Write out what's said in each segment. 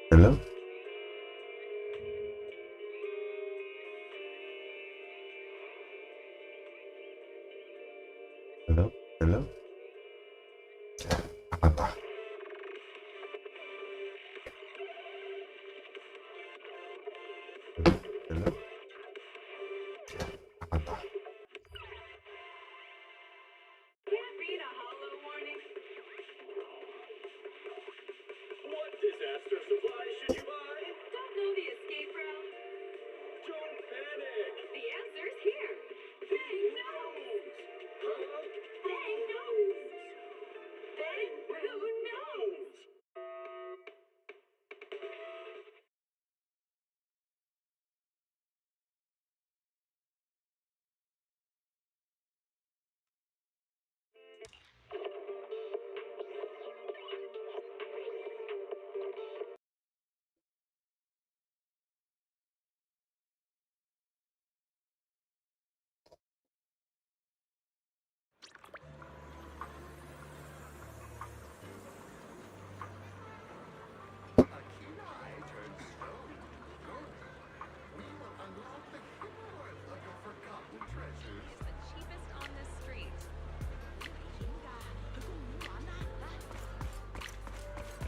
Hello? Hello? Hello? Apa? Hello? Apa? Can't read a hollow warning. What disaster supply should you buy? Don't know the escape route. Don't panic. The answer's here. Bang knows. Huh? Bang knows. Bang who knows?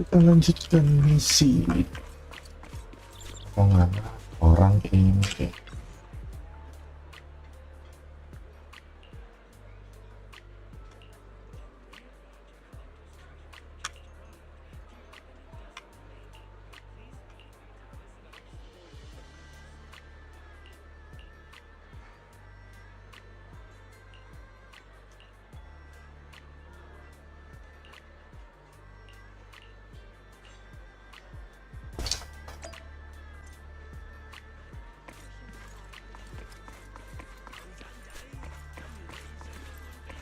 Kita lanjutkan misi. Pengamat orang ini.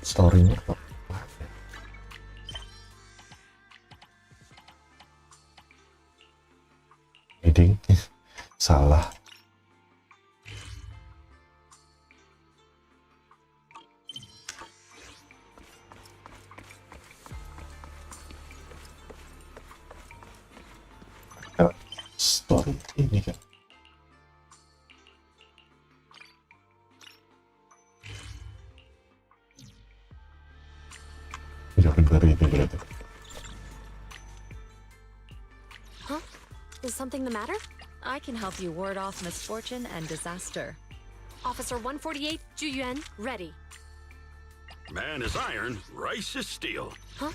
Story-nya kok heading salah. Story ini kan Huh? Is something the matter? I can help you ward off misfortune and disaster. Officer 148, Juyuan, ready. Man is iron, rice is steel. Huh?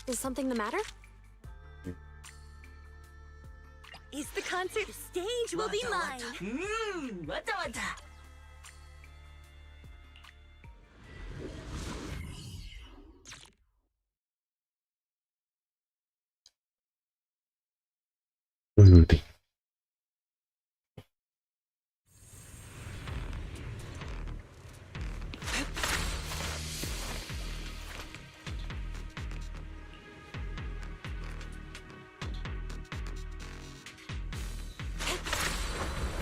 Is something the matter? Is the concert stage will be mine. Wata wata. Rudy.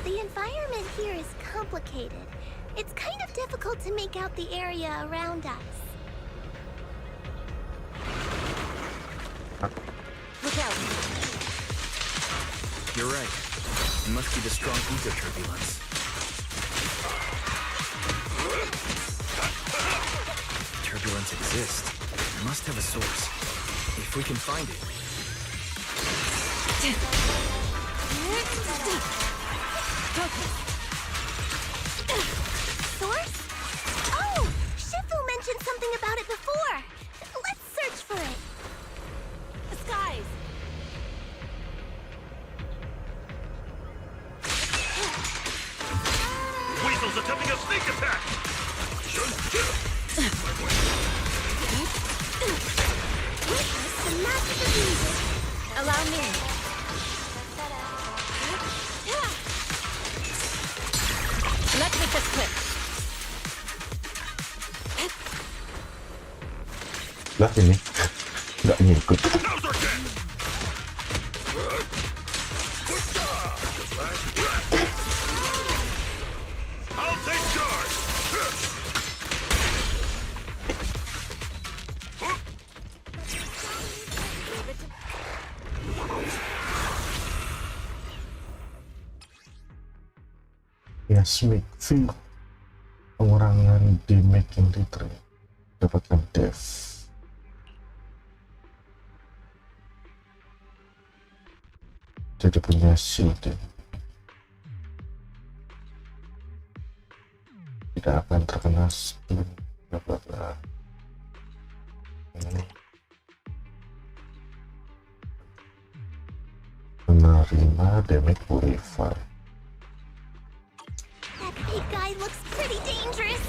The environment here is complicated. It's kind of difficult to make out the area around us. Look out! You're right. It must be the strong ether turbulence. Turbulence exists. It must have a source. If we can find it. Source? Oh! Shifu mentioned something about it before. Let's search for it. The skies! Weasel's attempting a sneak attack! The magic of music. Allow me. Let's make this quick. Lah ini nggak ngikut. I'll take charge! ya Smith view pengurangan damage yang diterima, dapatkan dev. Jadi punya shield ya. Tidak akan terkena spin bla bla bla. Ini menerima damage purify. That big guy looks pretty dangerous.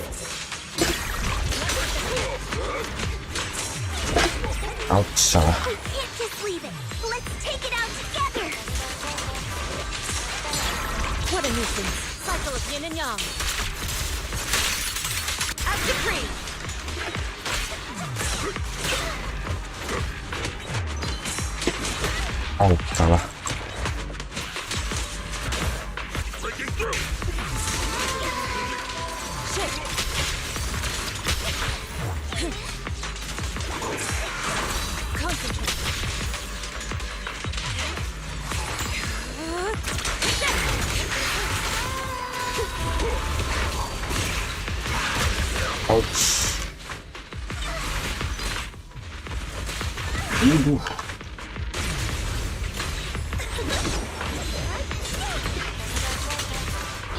Ouch, salah. We can't just leave it. Let's take it out together. What a nuisance. Cycle of yin and yang. As decreed. Oh, salah. Breaking through. Shit. Concentrate. Ouch. Ibu.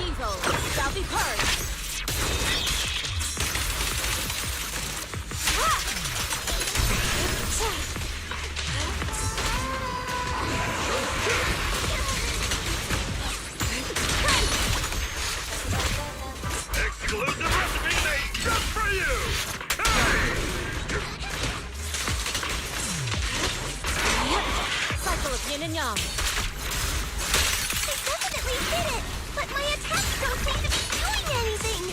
Evil shall be purged. Exclusive recipe made just for you. Cycle of yin and yang. I definitely did it, but my attacks don't seem to be doing anything.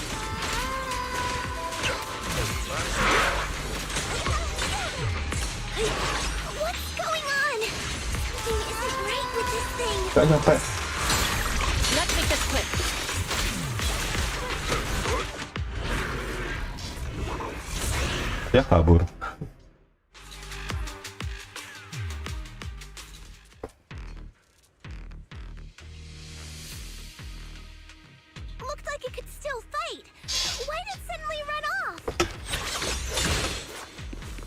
What's going on? Something isn't right with this thing. Gak nyampe. Let's make this quick. Ya kabur. Looked like it could still fight. Why did it suddenly run off?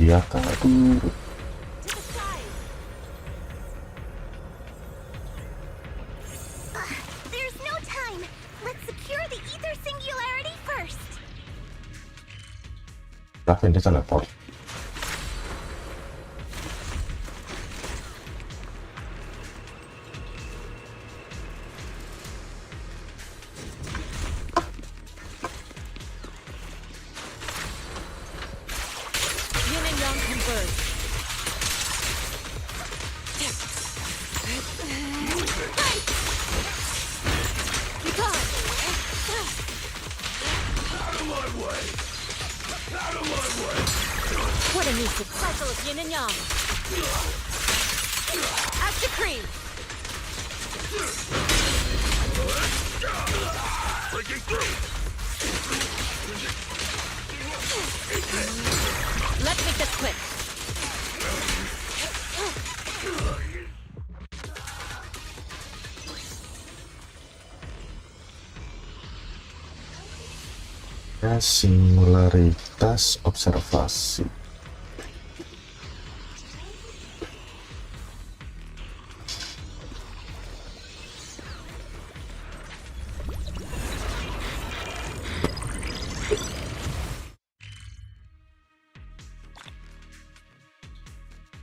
Iya kabur. To the side. There's no time. Let's secure the ether singularity first. Lah ini teleport. Yin and yang converge. You got it. What a nuisance. Cycle of yin and yang. As decreed. Breaking through. Let's make this quick. Ya, singularitas observasi.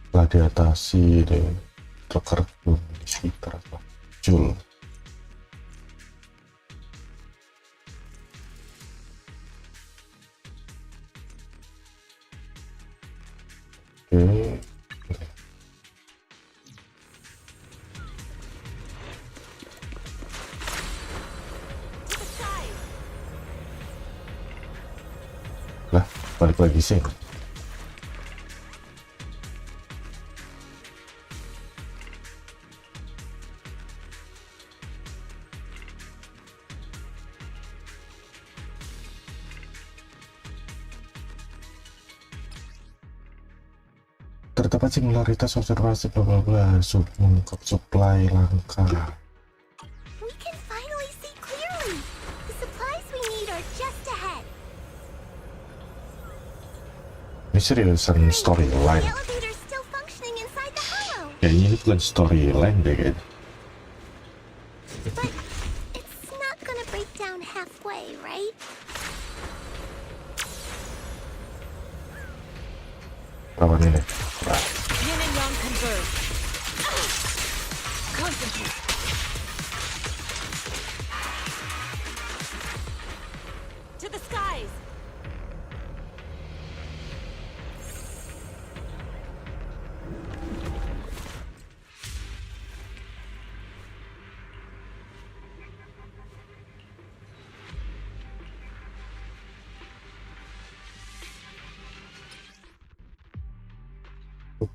Telah diatasi dengan terkarbon di sekitar Joule. Oke. Lah, balik lagi sih. Terdapat singularitas observasi bla bla bla, mengungkap supply langka. We can finally see clearly. Ini seriusan storyline. The elevator's still functioning inside the hollow. Kayaknya ini bukan storyline deh kayaknya. But it's not gonna break down halfway, right? Lawan ini. Nah, Yin and yang converge. Concentrate. To the skies.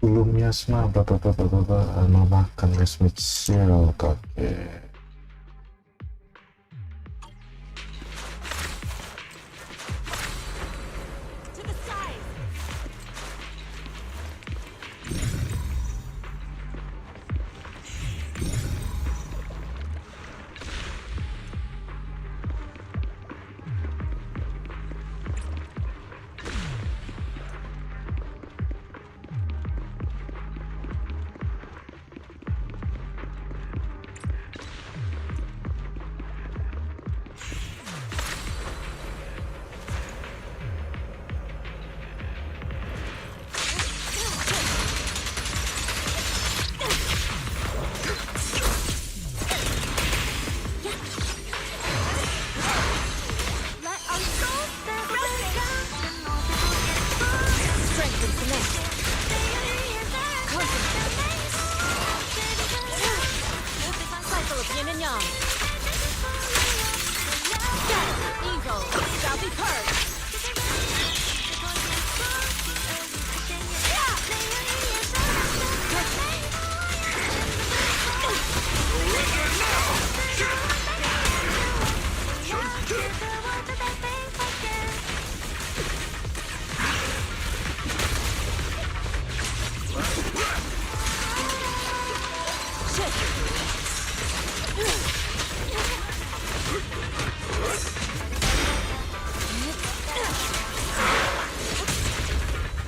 sebelumnya semua memakan Smith Shield. Oke. To the skies. Let our souls separate. Strength and finesse. Cycle of yin and yang. Death, evil, shall be purged.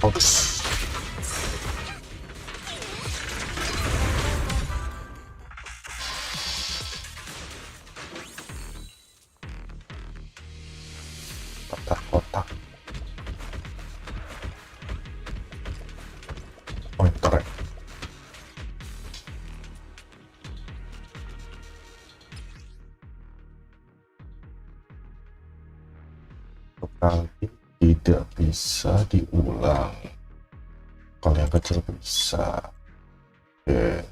Ops. Kotak-kotak. Pointer. Kali tidak bisa diulang. Kalau yang kecil bisa. Oke.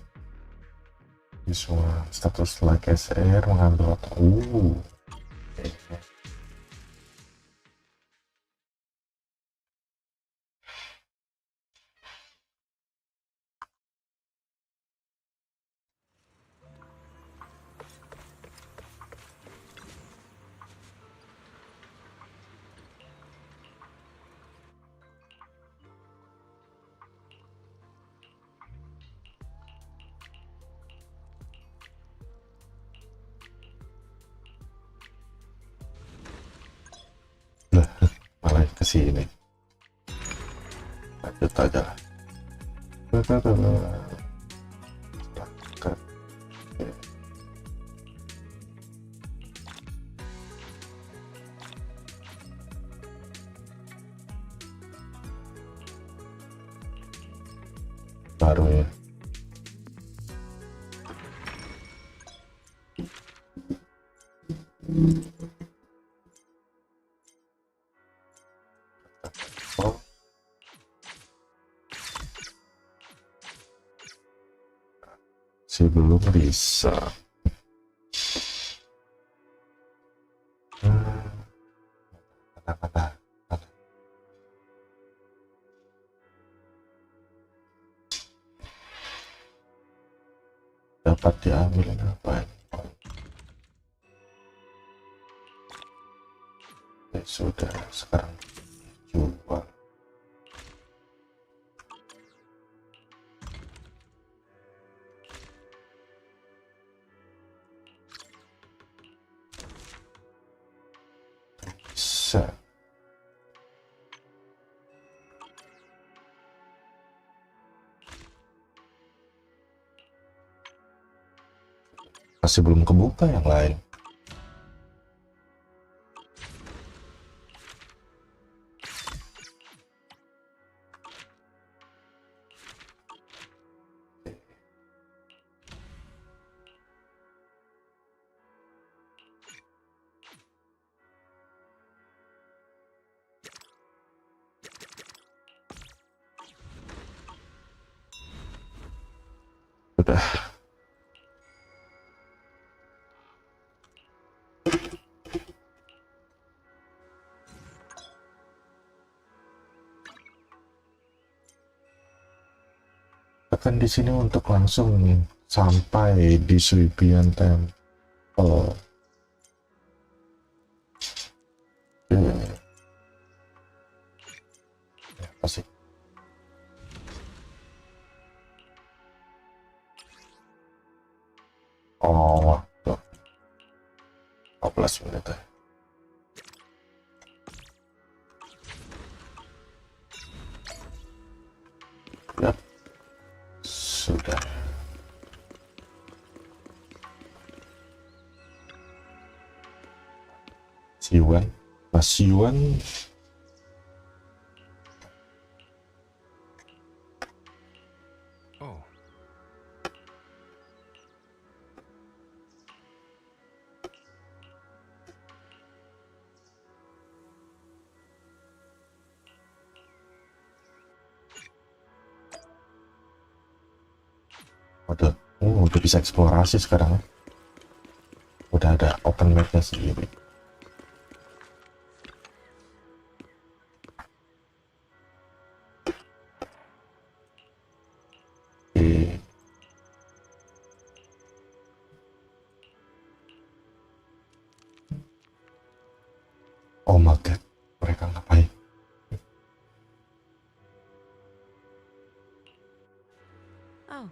Ini semua status like Acer mengambil otak. Oke. Lah, malah ke sini. Lanjut aja lah. Baru ya. Oh. Belum bisa. Mana. Dapat diambil ngapain? Ya sudah, sekarang jual. Bisa. Masih belum kebuka yang lain. Udah. Tekan di sini untuk langsung sampai di Suibian Temple. Ya, pasti. Oh, tuh. 15 menit ya. Yap. Sudah. Siwan. Mas Siwan. Oh. Udah bisa eksplorasi sekarang ya. Udah ada open map-nya sendiri. Oke. Oh my god, mereka ngapain? Oh.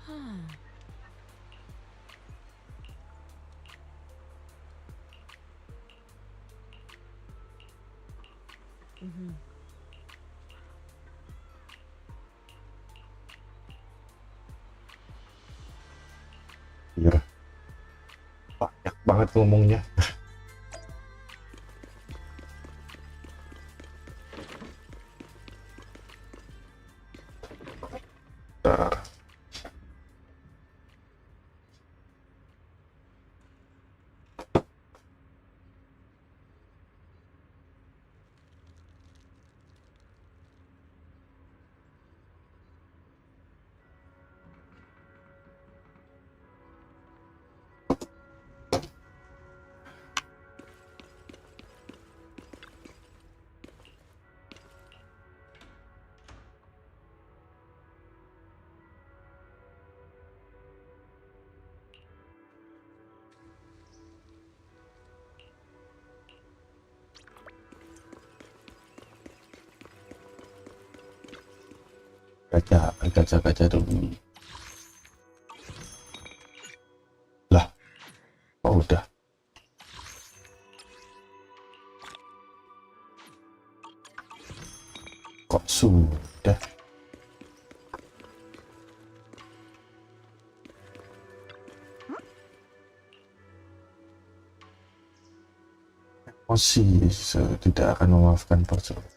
Huh. Mm-hmm. Iya. Banyak banget ngomongnya. Bentar. Gacha dulu. Lah, oh udah. Kok sudah? Emosi tidak akan memaafkan percobaan.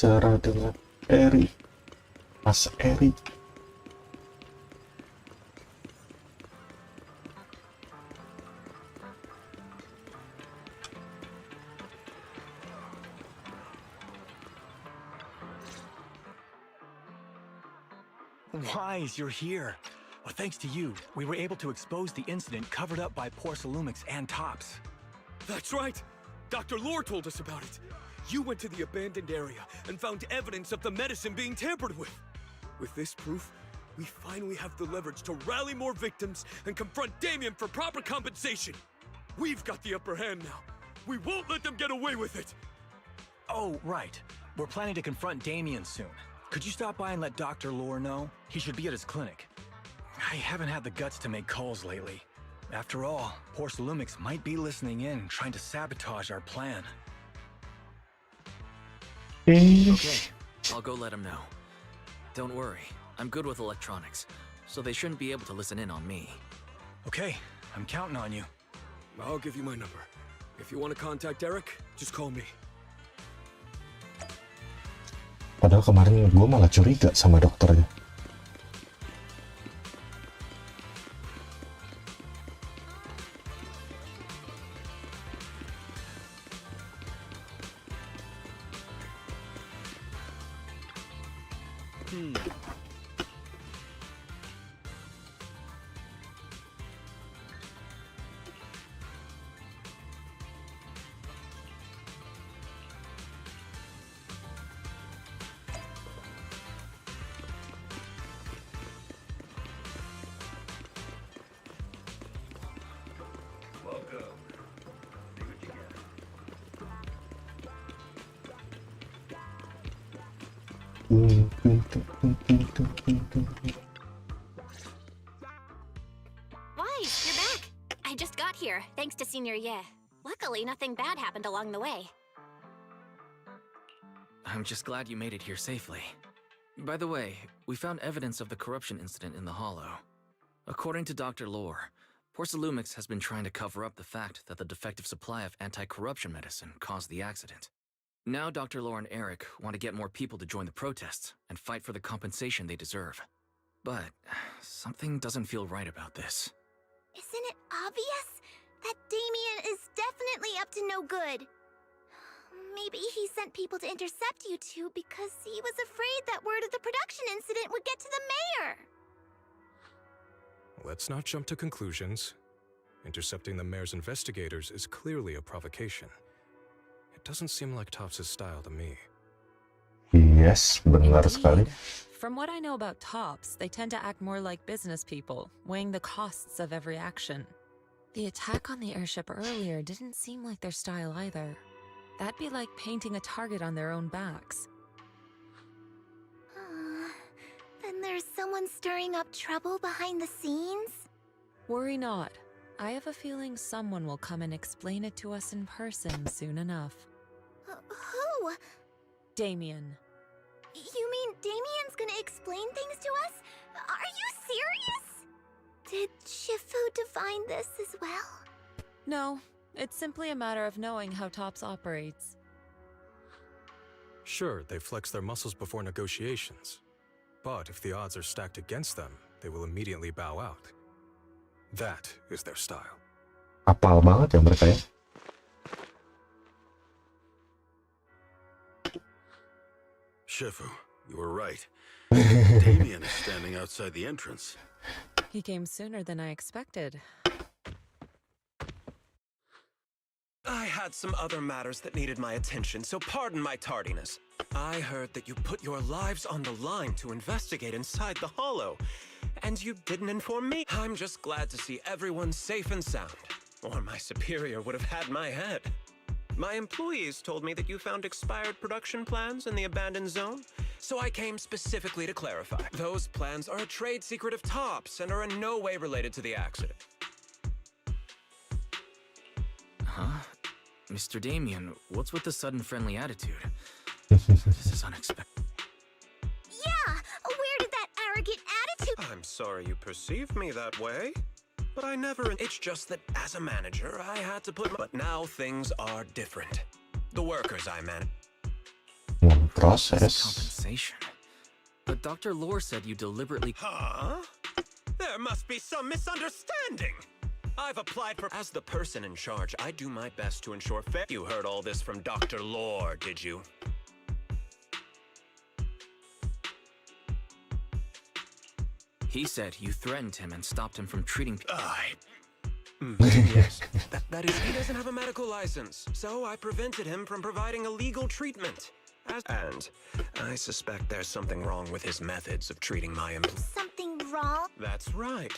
Cara dengan Eri, Mas Eri. Wise, you're here. Well, thanks to you, we were able to expose the incident covered up by Porcelumix and Tops. That's right! Dr. Lore told us about it. You went to the abandoned area and found evidence of the medicine being tampered with. With this proof, We finally have the leverage to rally more victims and confront Damien for proper compensation. We've got the upper hand now. We won't let them get away with it. Oh, right. We're planning to confront Damien soon. Could you stop by and let Dr. Lore know? He should be at his clinic. I haven't had the guts to make calls lately. After all, Porcelumix might be listening in, trying to sabotage our plan. Okay, I'll go let him know. Don't worry, I'm good with electronics, so they shouldn't be able to listen in on me. Okay, I'm counting on you. I'll give you my number. If you want to contact Eric, just call me. Padahal kemarin gue malah curiga sama dokternya. Wise, you're back. I just got here, thanks to Senior Ye. Luckily, nothing bad happened along the way. I'm just glad you made it here safely. By the way, we found evidence of the corruption incident in the Hollow. According to Dr. Lore, Porcelumix has been trying to cover up the fact that the defective supply of anti-corruption medicine caused the accident. Now Dr. Lore and Eric want to get more people to join the protests and fight for the compensation they deserve. But something doesn't feel right about this. Isn't it obvious? That Damien is definitely up to no good. Maybe he sent people to intercept you two because he was afraid that word of the production incident would get to the mayor. Let's not jump to conclusions. Intercepting the mayor's investigators is clearly a provocation. It doesn't seem like Topps' style to me. Yes, benar sekali. From what I know about Topps, they tend to act more like business people, weighing the costs of every action. The attack on the airship earlier didn't seem like their style either. That'd be like painting a target on their own backs. Then there's someone stirring up trouble behind the scenes? Worry not. I have a feeling someone will come and explain it to us in person soon enough. Who? Damien. You mean Damien's gonna explain things to us? Are you serious? Did Shifu divine this as well? No, it's simply a matter of knowing how Topps operates. Sure, they flex their muscles before negotiations. But if the odds are stacked against them, they will immediately bow out. That is their style. Apal banget ya mereka ya. Shifu, you were right. Damien is standing outside the entrance. He came sooner than I expected. I had some other matters that needed my attention, so pardon my tardiness. I heard that you put your lives on the line to investigate inside the Hollow, and you didn't inform me. I'm just glad to see everyone safe and sound, or my superior would have had my head. My employees told me that you found expired production plans in the abandoned zone, so I came specifically to clarify. Those plans are a trade secret of Topps and are in no way related to the accident. Huh? Mr. Damien, what's with the sudden friendly attitude? This is unexpected. Yeah, where did that arrogant attitude... I'm sorry you perceive me that way, but I never... It's just that as a manager, I had to put... But now things are different. The workers I manage... Process. Compensation. But Dr. Lore said you deliberately... Huh? There must be some misunderstanding! I've applied for... As the person in charge, I do my best to ensure fair... You heard all this from Dr. Lore, did you? He said you threatened him and stopped him from treating people. Yes, that is... He doesn't have a medical license, so I prevented him from providing a legal treatment. And I suspect there's something wrong with his methods of treating my employees. Something after all. That's right.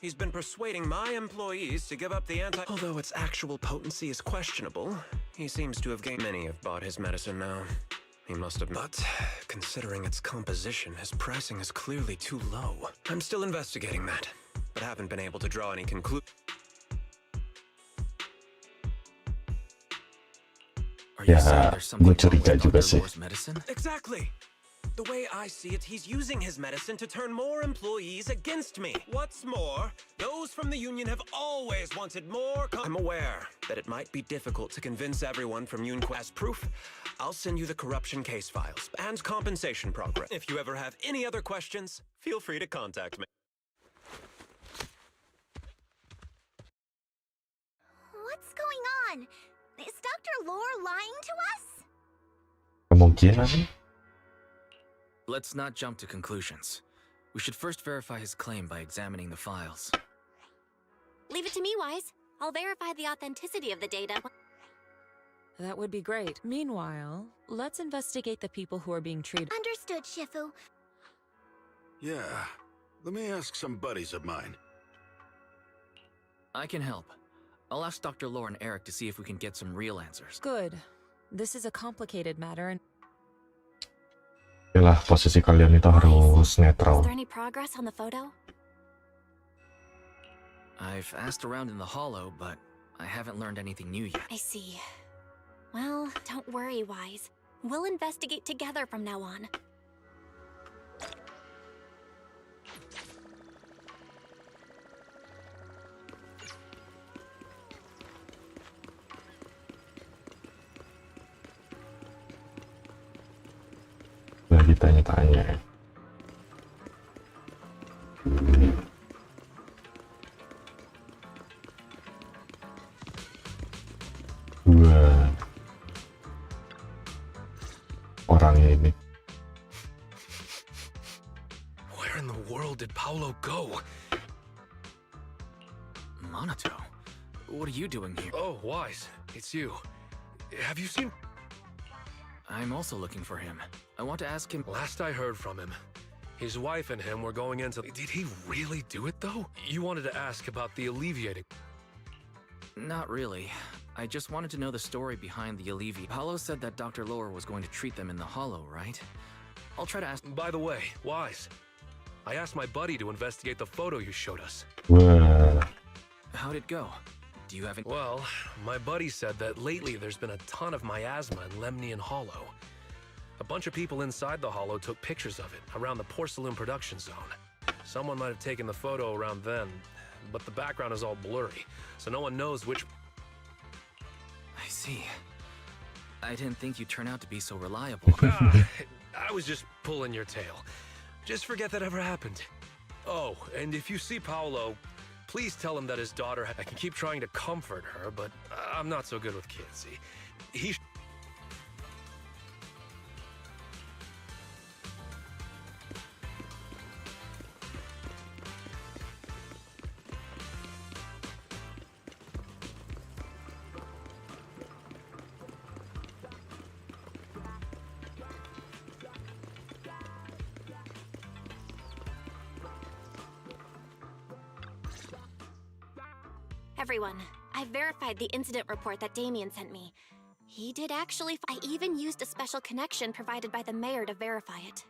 He's been persuading my employees to give up the Although its actual potency is questionable, he seems to have gained. Many have bought his medicine now. He must have. But considering its composition, his pricing is clearly too low. I'm still investigating that, but haven't been able to draw any conclusions. Are you saying there's something wrong with Dr. Lore's medicine? Exactly. The way I see it, he's using his medicine to turn more employees against me. What's more, those from the union have always wanted more. I'm aware that it might be difficult to convince everyone from Union. As proof, I'll send you the corruption case files and compensation progress. If you ever have any other questions, feel free to contact me. What's going on? Is Dr. Lore lying to us? Kemungkinan. Let's not jump to conclusions. We should first verify his claim by examining the files. Leave it to me, Wise. I'll verify the authenticity of the data. That would be great. Meanwhile, let's investigate the people who are being treated. Understood, Shifu. Yeah, let me ask some buddies of mine. I can help. I'll ask Dr. Lore and Eric to see if we can get some real answers. Good. This is a complicated matter and... Yalah, posisi kalian itu harus netral. Is there any progress on the photo? I've asked around in the hollow, but I haven't learned anything new yet. I see. Well, don't worry, Wise. We'll investigate together from now on. Lagi tanya-tanya. Dua orangnya ini. Where in the world did Paolo go? Monato, what are you doing here? Oh, Wise, it's you. Have you seen... I'm also looking for him. I want to ask him... Last I heard from him, his wife and him were going into... Did he really do it, though? You wanted to ask about the alleviating... Not really. I just wanted to know the story behind the alleviate. Paolo said that Dr. Lore was going to treat them in the hollow, right? I'll try to ask... By the way, Wise, I asked my buddy to investigate the photo you showed us. How'd it go? Do you have any... Well, my buddy said that lately there's been a ton of miasma in Lemnian Hollow. A bunch of people inside the hollow took pictures of it around the porcelain production zone. Someone might have taken the photo around then, but the background is all blurry, so no one knows which... I see. I didn't think you'd turn out to be so reliable. I was just pulling your tail. Just forget that ever happened. Oh, and if you see Paolo, please tell him that his daughter... I can keep trying to comfort her, but I'm not so good with kids. He... Everyone, I've verified the incident report that Damien sent me. He did actually... I even used a special connection provided by the mayor to verify it.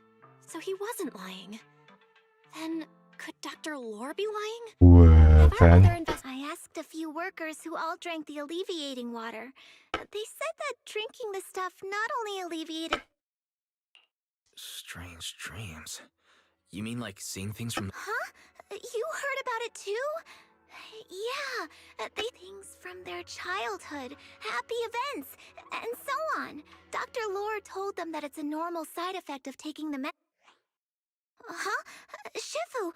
So he wasn't lying. Then, could Dr. Lore be lying? I asked a few workers who all drank the alleviating water. They said that drinking the stuff not only alleviated... Strange dreams. You mean like seeing things from... Huh? You heard about it too? Yeah, they things from their childhood, happy events, and so on. Dr. Lore told them that it's a normal side effect of taking the Huh? Shifu,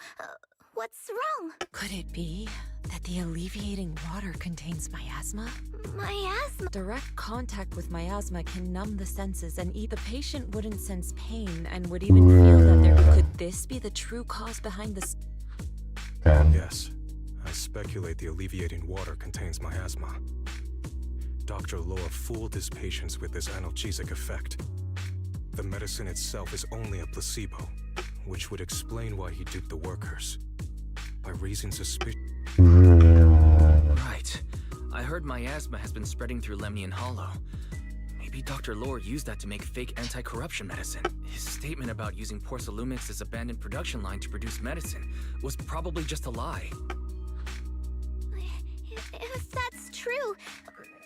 what's wrong? Could it be that the alleviating water contains miasma? Miasma? Direct contact with miasma can numb the senses and the patient wouldn't sense pain and would even feel that there... Could this be the true cause behind this? Yes. I speculate the alleviating water contains miasma. Dr. Lore fooled his patients with this analgesic effect. The medicine itself is only a placebo. which would explain why he duped the workers. By raising suspicion. Right. I heard miasma has been spreading through Lemnian Hollow. Maybe Dr. Lore used that to make fake anti-corruption medicine. His statement about using Porcelumix's abandoned production line to produce medicine was probably just a lie. If that's true,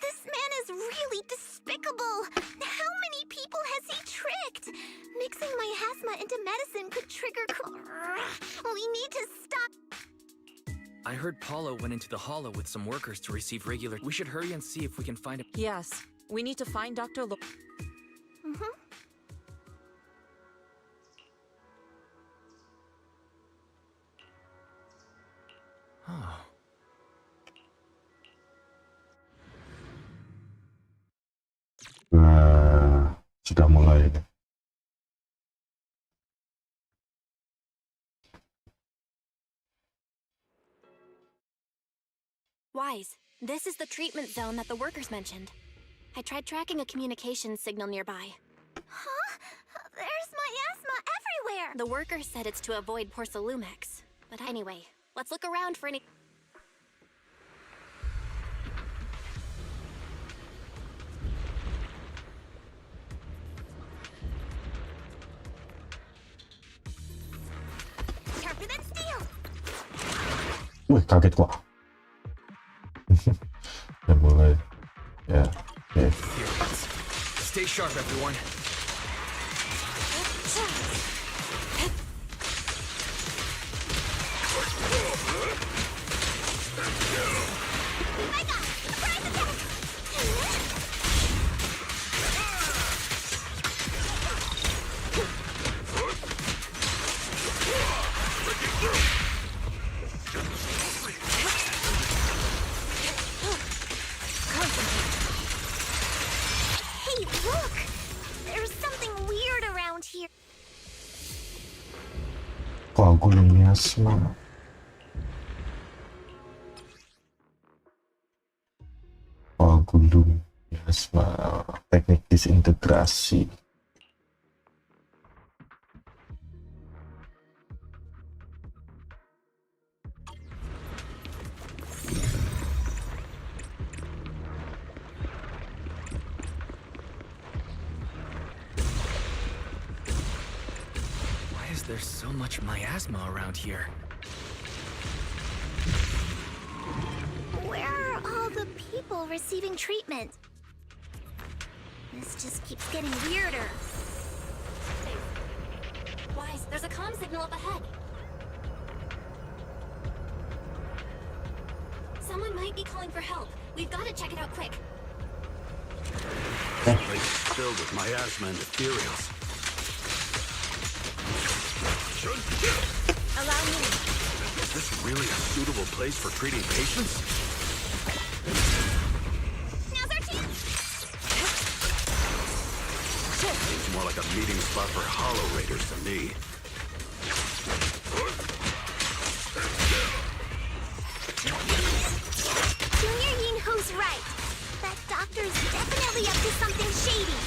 this man is really despicable. How many people has he tricked? Mixing miasma into medicine could trigger. We need to stop. I heard Paulo went into the Hollow with some workers to receive regular. We should hurry and see if we can find a. Yes, we need to find Dr. Lore. Oh. Nah, sudah mulai nih. Wise, this is the treatment zone that the workers mentioned. I tried tracking a communications signal nearby. Huh? There's miasma everywhere! The workers said it's to avoid Porcelumix. But anyway, let's look around for any... Sharper than steel! Wih, kaget gua. Udah mulai. Ya, oke. Stay sharp, everyone. Hey, look! There's something weird around here. Koagulum miasma. Koagulum miasma. Teknik disintegrasi. There's so much miasma around here. Where are all the people receiving treatment? This just keeps getting weirder. Wise, there's a comm signal up ahead. Someone might be calling for help. We've got to check it out quick. This place is filled with miasma and ethereals. Allow me. Is this really a suitable place for treating patients? Now's our chance! Seems more like a meeting spot for Hollow Raiders to me. Junior Yinho's right. That doctor's definitely up to something shady.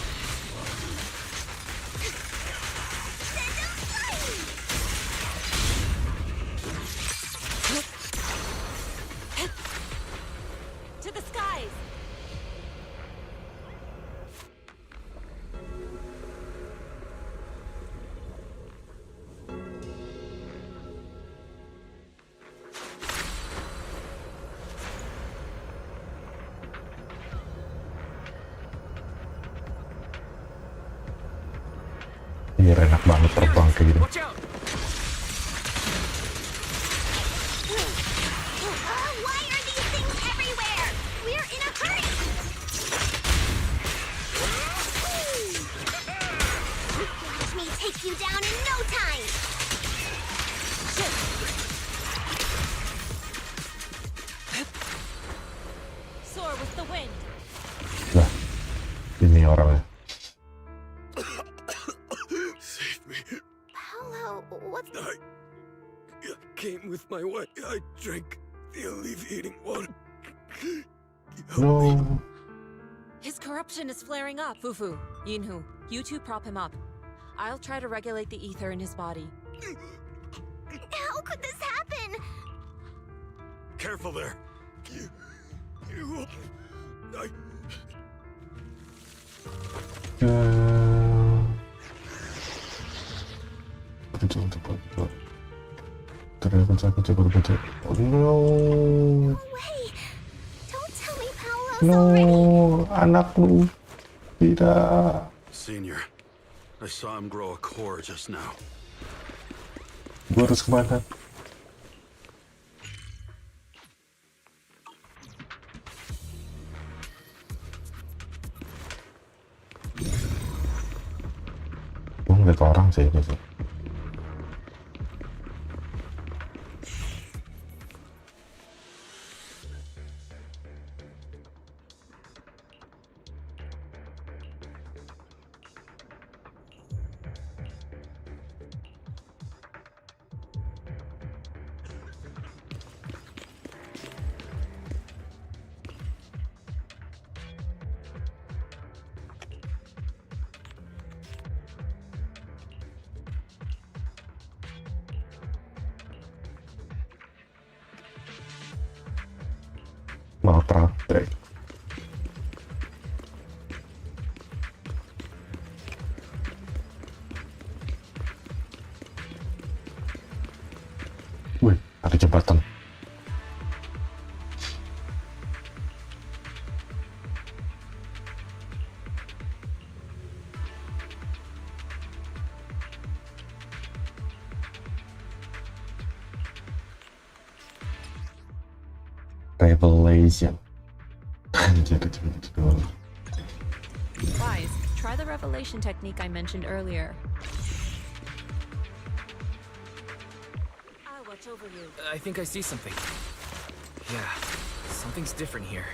To the skies! Iya, enak banget terbang kayak gini. Why are these things everywhere? We're in a hurry! Watch me take you down in no time! Soar with the wind. Lah, ini orangnya. Save me. Paolo, what's... I came with my wife. I drank the alleviating water. No. His corruption is flaring up, Fufu. Yinhu, you two prop him up. I'll try to regulate the ether in his body. How could this happen? Careful there. Betul. Betul. Oh no. Wait, don't tell me Paolo's No, already. anakku. Tidak. Senior, I saw him grow a core just now. Gua harus kemana? Gua ngeliat orang sih ini sih. Mau praktek. Wih, ada jembatan. Revelation. Anjir, itu doang. Guys, try the revelation technique I mentioned earlier. I'll watch over you. I think I see something. Yeah, something's different here.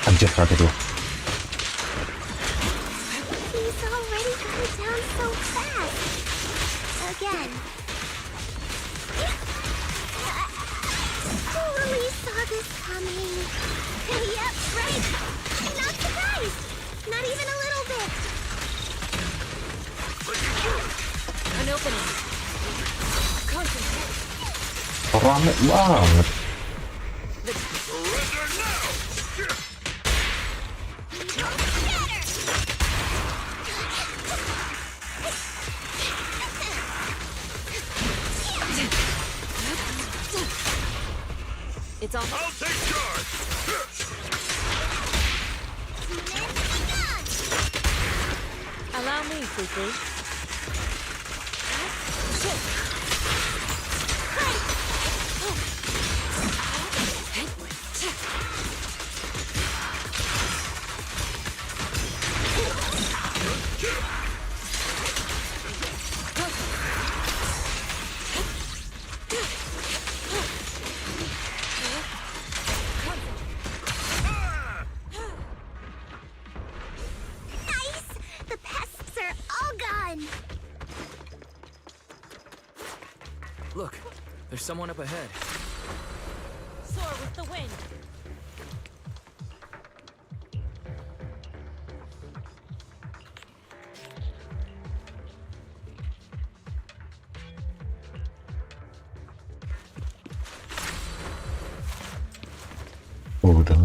Anjir, kaget lu. He's already got it down so fast. Again. Totally saw this coming. Yep, right. Not surprised. Not even a little bit. An opening. Concentrate. Rame banget. It's all. I'll take charge. Allow me, Fufu. Nice! The pests are all gone. Look, there's someone up ahead. Soar with the wind. Udah.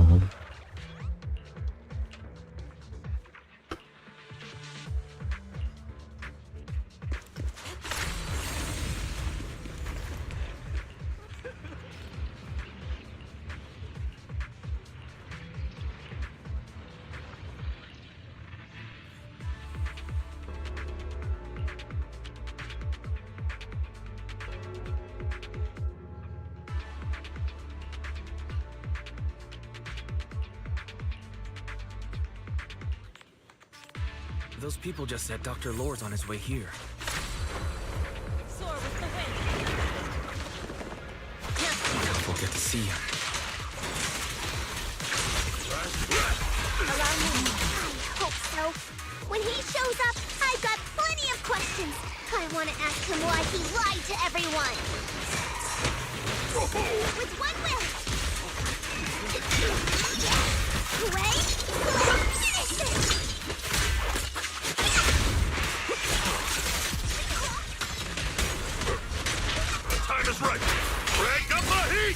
Those people just said Dr. Lore's on his way here. Soar with the wind. We'll get to see him. Allow me. I hope so. When he shows up, I've got plenty of questions. I want to ask him why he lied to everyone. With one will. Wait, let's finish this. is right. Crank up the heat!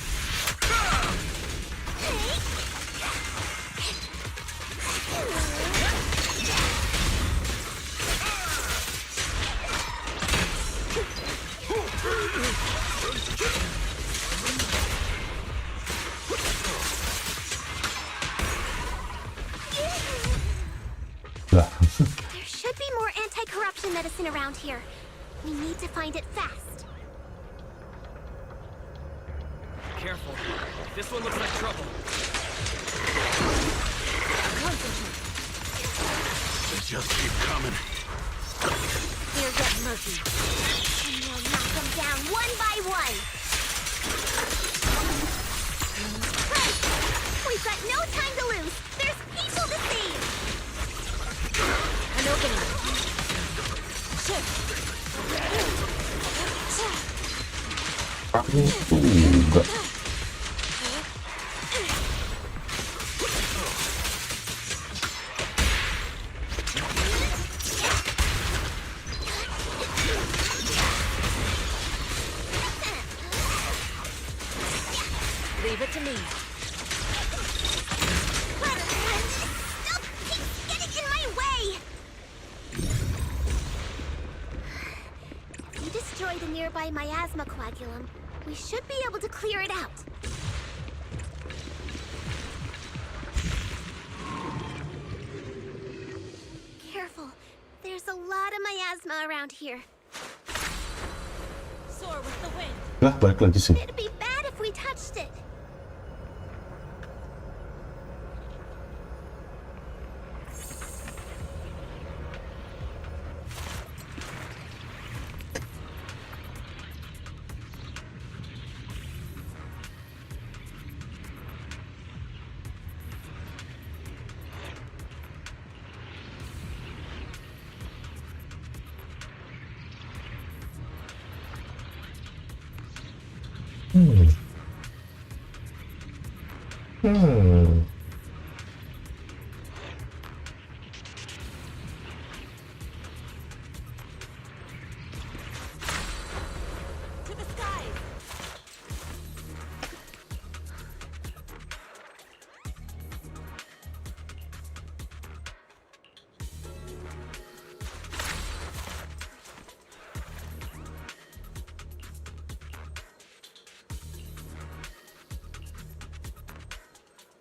There should be more anti-corruption medicine around here. We need to find it fast. Careful. This one looks like trouble. They just keep coming. They're getting murky. And we'll knock them down one by one. Right! We've got no time to lose. There's people to save. An opening. Aku juga. Leave it to me. Stop! Keeps getting in my way! If you destroy the nearby miasma coagulum, we should be able to clear it out. Careful. There's a lot of miasma around here. Soar with the wind. Lah, balik lagi sih. It'd be bad if we touched it.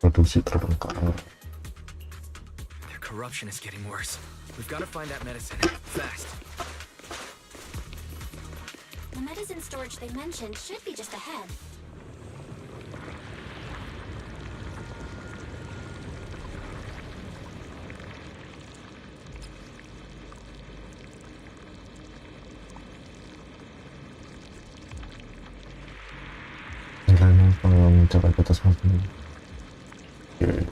Produksi terbengkalai. Their corruption is getting worse. We've got to find that medicine fast. The medicine storage they mentioned should be just ahead. Nilainya kalau mencapai batas maksimum. Oke.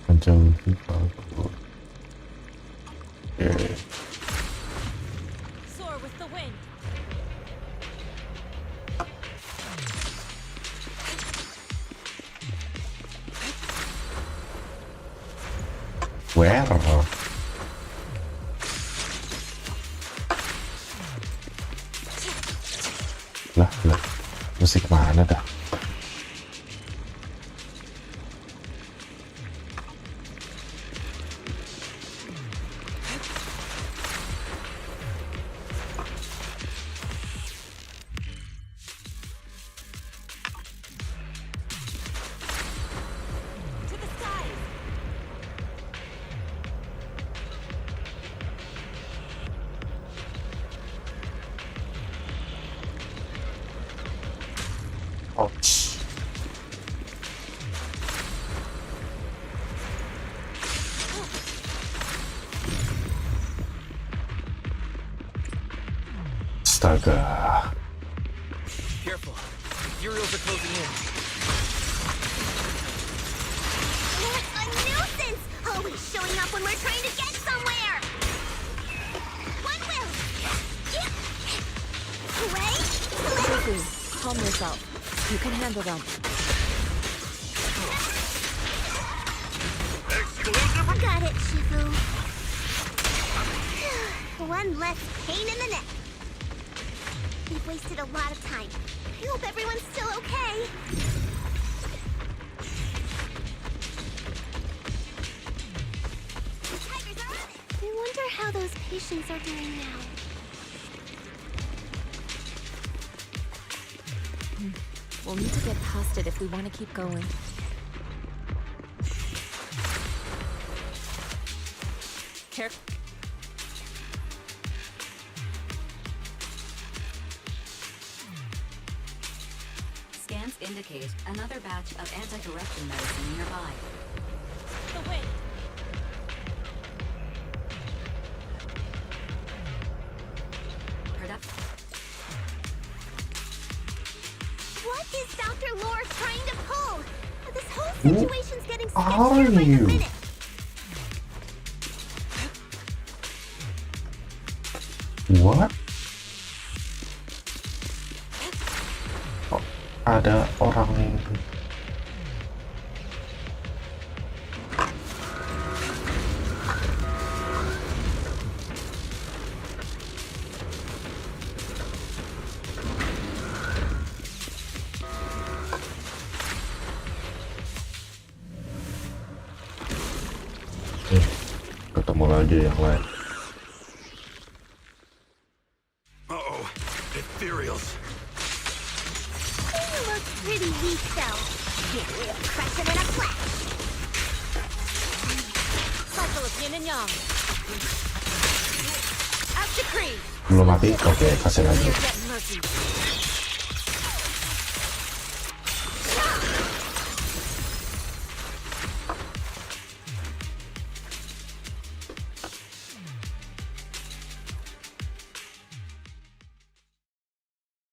Menjauhi pagar. Oke. Soar with the wind. Where? Lah, musik mana dah? Ouch. Astaga. Careful. Uriels are closing in. What a nuisance! Always showing up when we're trying to get somewhere! One will! Wait! Shifu, calm yourself. You can handle them. Got it, Shifu. One less pain in the neck. We've wasted a lot of time. I hope everyone's still okay. Tigers are on it. I wonder how those patients are doing now. We'll need to get past it if we want to keep going. Careful. Scans indicate another batch of anti-corruption medicine nearby. The wind. What is Dr. Lore trying to pull? This whole Who situation's getting are sketchier by the you? minute. What? Oh, ada orang yang ketemu lagi yang lain. Uh-oh, ethereals. You look pretty weak, though. Yeah, we'll crush him in a flash. Cycle of yin and yang. As decreed. Belum mati? Oke, kasih lagi. Mercy.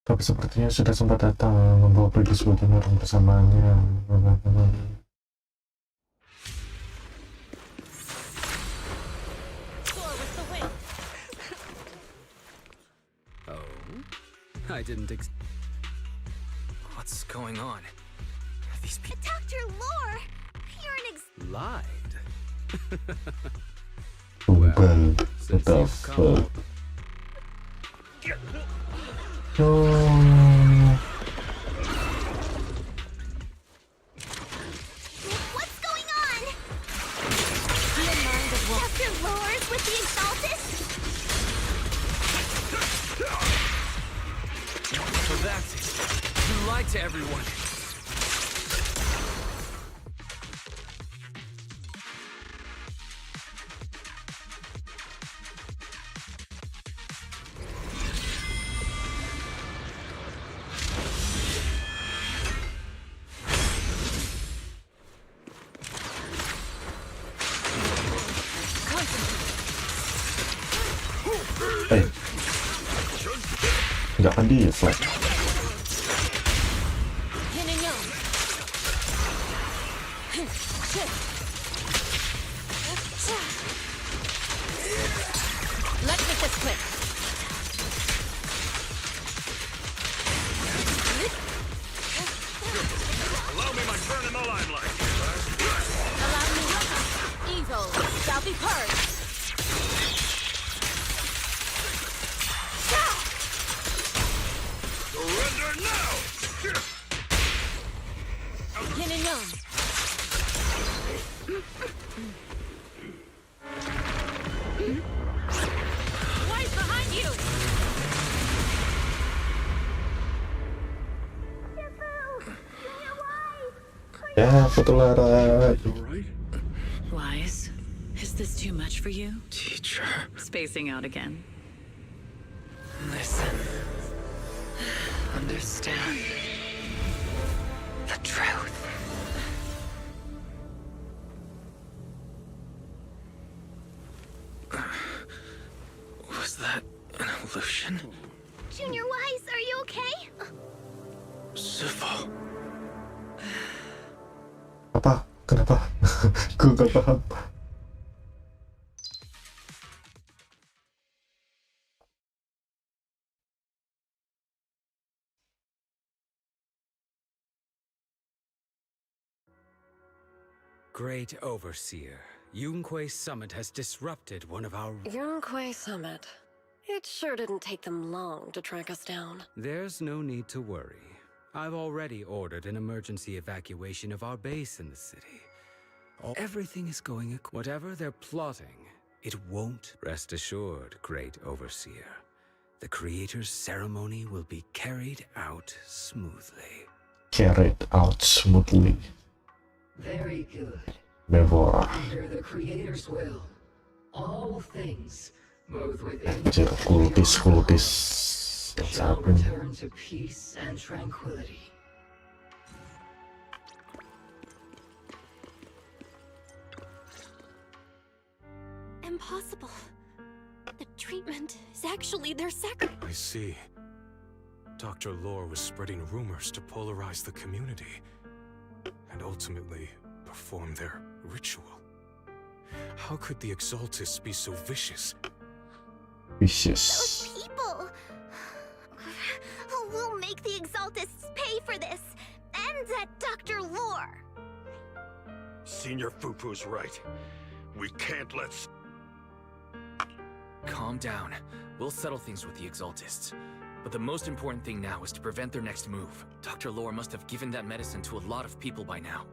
Tapi sepertinya sudah sempat datang membawa pergi sebagian orang bersamanya. Oh, I didn't What's going on? These people Dr. Lore, you're an lied. Tumbal, what the fuck? No. What's going on? Dr. Lore's with the Exalted? So that's it. You lied to everyone. Nggak akan di flag. Yin and yang. Let's make this quick. Allow me my turn in the limelight. Allow me. Evil shall be purged. Surrender now! Yin and yang. Wise behind you. Ya, foto larat. Wise, is this too much for you? Teacher. Spacing out again. Listen. Understand the truth. Was that an illusion? Junior Wise, are you okay? Civil. Apa? Kenapa? Gue gak paham. Great Overseer, Yunque Summit has disrupted one of our... Yunque Summit. It sure didn't take them long to track us down. There's no need to worry. I've already ordered an emergency evacuation of our base in the city. Everything is going whatever they're plotting, it won't. Rest assured, Great Overseer. The Creator's ceremony will be carried out smoothly. Carried out smoothly. Very good. Mewah. Under the Creator's will, all things, both within Anjir, kultis. shall return to peace and tranquility. Impossible. The treatment is actually their sacrifice. I see. Dr. Lore was spreading rumors to polarize the community, and ultimately perform their ritual. How could the Exaltists be so vicious? Vicious. Those people! We'll make the Exaltists pay for this, and that Dr. Lore! Senior Fufu's right. We can't let... Calm down. We'll settle things with the Exaltists. But the most important thing now is to prevent their next move. Dr. Lore must have given that medicine to a lot of people by now.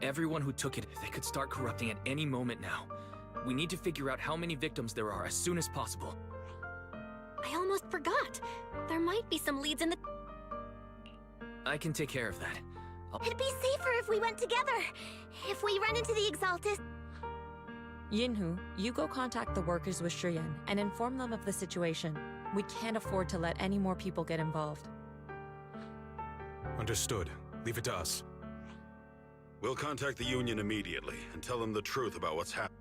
Everyone who took it, they could start corrupting at any moment now. We need to figure out how many victims there are as soon as possible. I almost forgot. There might be some leads in the... I can take care of that. It'd be safer if we went together. If we run into the Exaltists... Yinhu, you go contact the workers with Shiyan and inform them of the situation. We can't afford to let any more people get involved. Understood. Leave it to us. We'll contact the Union immediately and tell them the truth about what's happening.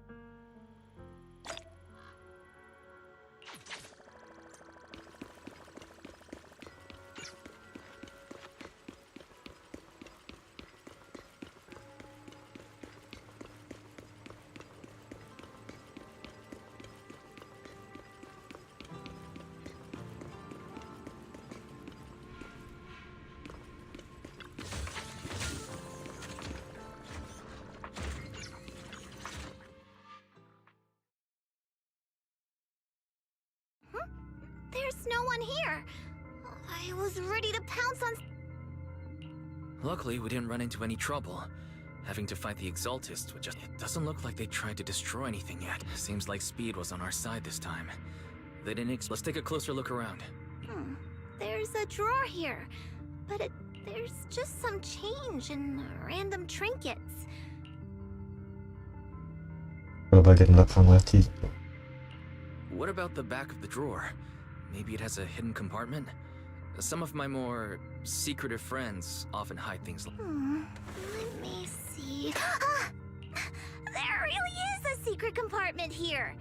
There's no one here. I was ready to pounce on... Luckily, we didn't run into any trouble. Having to fight the Exaltists, which it doesn't look like they tried to destroy anything yet. Seems like speed was on our side this time. They didn't Let's take a closer look around. There's a drawer here, but there's just some change and random trinkets. Bagian belakang lagi. What about the back of the drawer? Maybe it has a hidden compartment? Some of my more secretive friends often hide things like... Let me see... There really is a secret compartment here!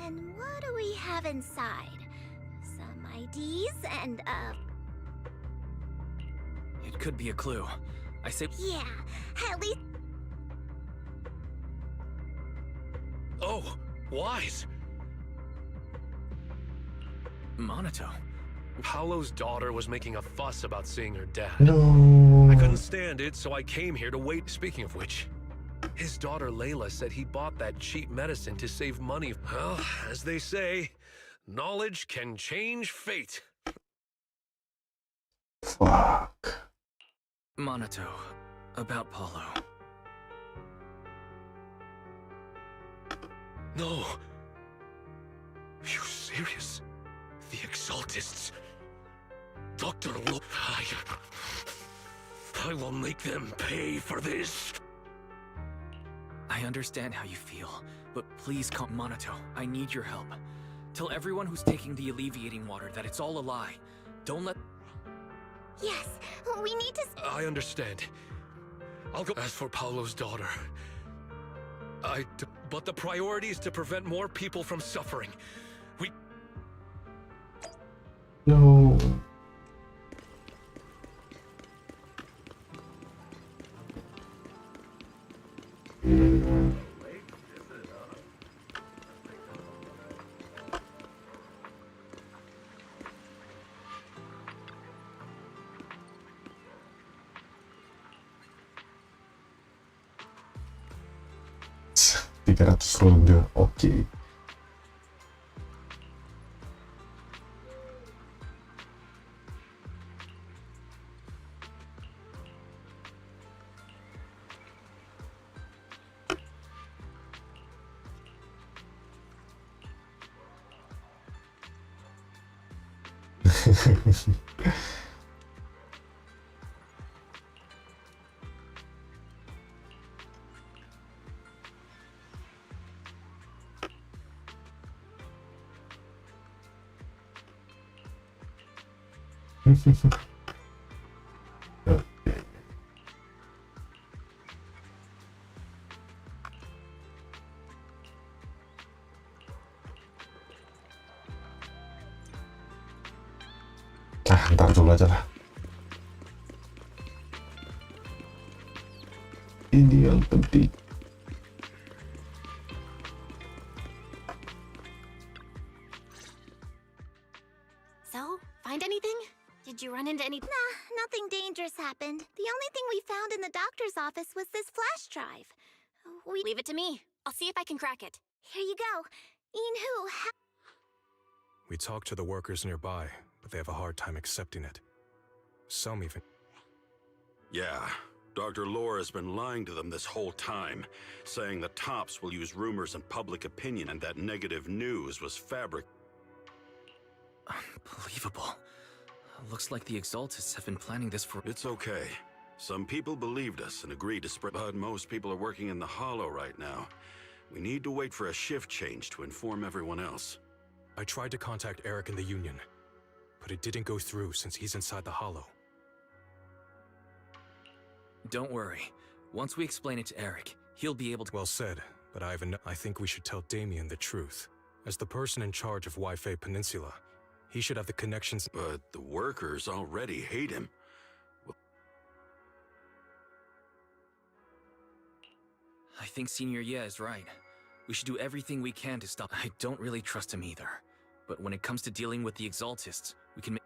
And what do we have inside? Some IDs and, It could be a clue. I say... Yeah, at least... Oh, wise! Monato. Paolo's daughter was making a fuss about seeing her dad. No. I couldn't stand it, so I came here to wait. Speaking of which, his daughter Layla said he bought that cheap medicine to save money. Well, as they say, knowledge can change fate. Fuck. Monato, about Paolo. No. Are you serious? The Exaltists. Dr. Lo... I will make them pay for this. I understand how you feel, but please come, Monato. I need your help. Tell everyone who's taking the alleviating water that it's all a lie. Don't let... Yes, we need to... I understand. I'll go... As for Paolo's daughter... But the priority is to prevent more people from suffering. We... No. $300 lebih, oke. Ntar dulu aja lah. Ini yang penting. So, find anything? Did you run into any— Nah, nothing dangerous happened. The only thing we found in the doctor's office was this flash drive. Leave it to me. I'll see if I can crack it. Here you go. We talked to the workers nearby, but they have a hard time accepting it. Some even... Yeah, Dr. Lore has been lying to them this whole time, saying the tops will use rumors and public opinion and that negative news was fabric. Unbelievable. Looks like the Exaltists have been planning this for— It's okay. Some people believed us and agreed to spread, but most people are working in the Hollow right now. We need to wait for a shift change to inform everyone else. I tried to contact Eric in the Union, but it didn't go through since he's inside the Hollow. Don't worry. Once we explain it to Eric, he'll be able to— Well said, but I think we should tell Damien the truth. As the person in charge of Wi-Fi Peninsula, he should have the connections— But the workers already hate him. I think Senior Ye is right. We should do everything we can to stop— I don't really trust him either. But when it comes to dealing with the Exaltists, we can—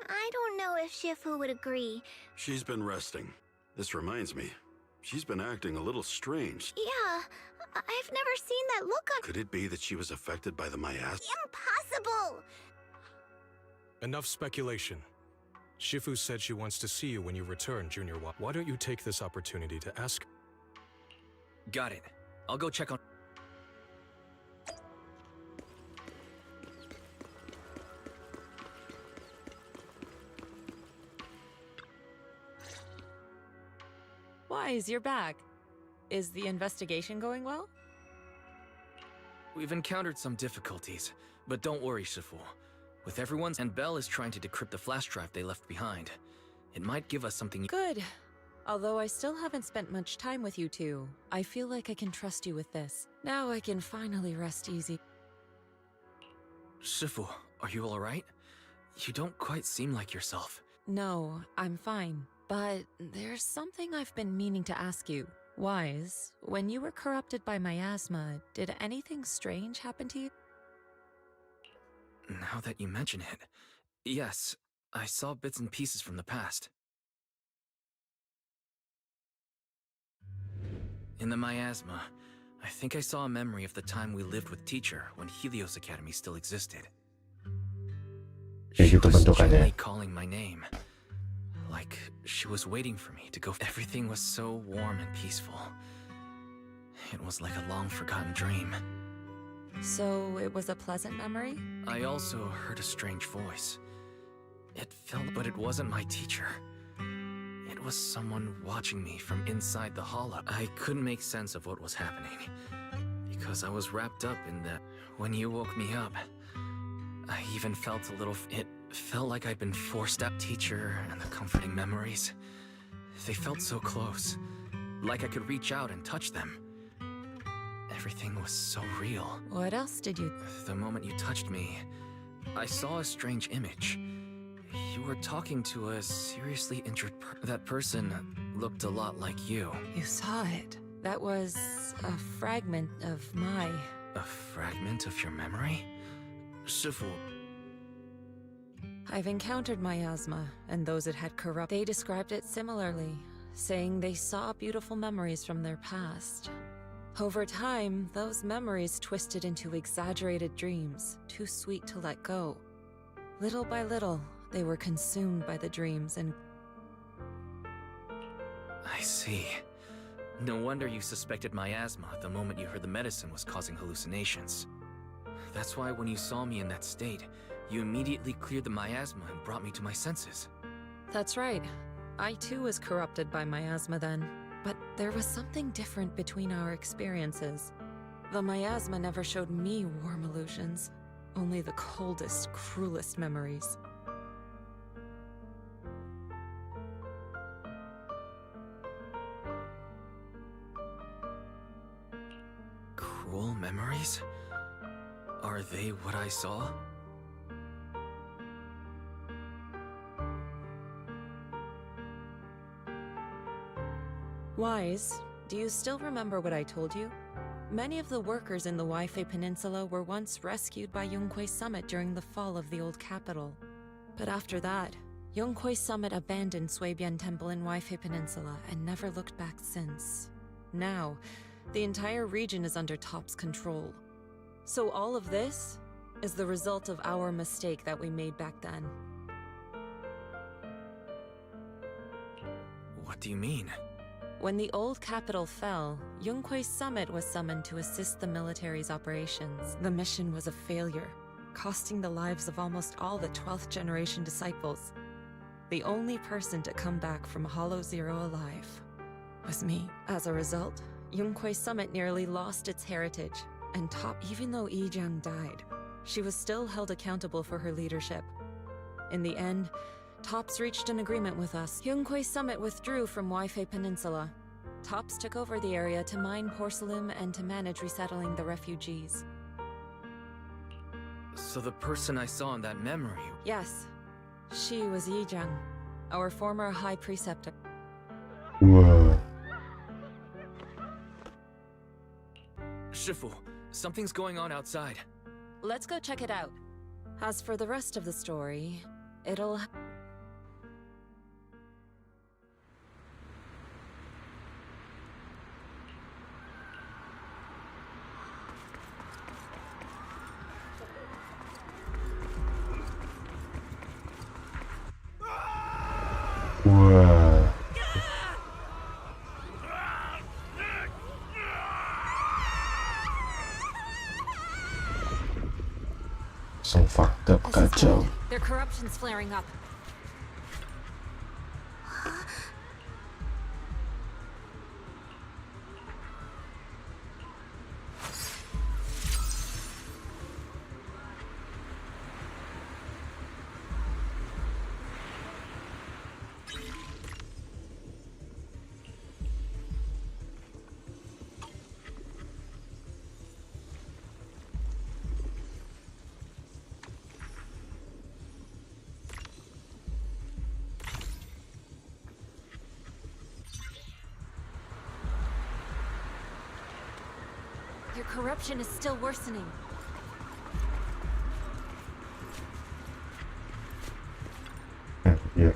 I don't know if Shifu would agree. She's been resting. This reminds me, she's been acting a little strange. Yeah, I've never seen that look on— Could it be that she was affected by the miasma? Impossible! Enough speculation. Shifu said she wants to see you when you return, Junior. Why don't you take this opportunity to ask? Got it. I'll go check on— Wise, you're back. Is the investigation going well? We've encountered some difficulties, but don't worry, Shifu. With everyone's— and Belle is trying to decrypt the flash drive they left behind. It might give us something— Good. Although I still haven't spent much time with you two, I feel like I can trust you with this. Now I can finally rest easy. Shifu, are you alright? You don't quite seem like yourself. No, I'm fine. But there's something I've been meaning to ask you. Wise, when you were corrupted by miasma, did anything strange happen to you? Now that you mention it, yes, I saw bits and pieces from the past. In the miasma, I think I saw a memory of the time we lived with Teacher when Helios Academy still existed. She was gently calling my name, like she was waiting for me to go. Everything was so warm and peaceful. It was like a long-forgotten dream. So it was a pleasant memory? I also heard a strange voice. It felt, but it wasn't my teacher. It was someone watching me from inside the hollow. I couldn't make sense of what was happening, because I was wrapped up in that. When you woke me up, I even felt a little— it felt like I'd been forced out. Teacher and the comforting memories. They felt so close, like I could reach out and touch them. Everything was so real. What else did you— The moment you touched me, I saw a strange image. You were talking to a seriously injured that person looked a lot like you. You saw it. That was a fragment of my— A fragment of your memory? Shifu. I've encountered miasma, and those it had corrupt. They described it similarly, saying they saw beautiful memories from their past. Over time, those memories twisted into exaggerated dreams, too sweet to let go. Little by little, they were consumed by the dreams and— I see. No wonder you suspected miasma the moment you heard the medicine was causing hallucinations. That's why when you saw me in that state, you immediately cleared the miasma and brought me to my senses. That's right. I too was corrupted by miasma then. But there was something different between our experiences. The miasma never showed me warm illusions, only the coldest, cruelest memories. Cruel memories? Are they what I saw? Wise, do you still remember what I told you? Many of the workers in the Huehuehue Peninsula were once rescued by Yonghui Summit during the fall of the old capital. But after that, Yonghui Summit abandoned Suibian Temple in Huehuehue Peninsula and never looked back since. Now, the entire region is under TOP's control. So all of this is the result of our mistake that we made back then. What do you mean? When the old capital fell, Yonghui Summit was summoned to assist the military's operations. The mission was a failure, costing the lives of almost all the 12th generation disciples. The only person to come back from Hollow Zero alive was me. As a result, Yonghui Summit nearly lost its heritage, and even though Yijiang died, she was still held accountable for her leadership. In the end, TOPS reached an agreement with us. Yonghui Summit withdrew from Huehuehue Peninsula. TOPS took over the area to mine porcelain and to manage resettling the refugees. So the person I saw in that memory... Yes, she was Yijiang, our former High Preceptor. Whoa. Shifu, something's going on outside. Let's go check it out. As for the rest of the story, it'll... Whoa. Some fucked up kacau. Their corruption's flaring up. Your corruption is still worsening. Yeah.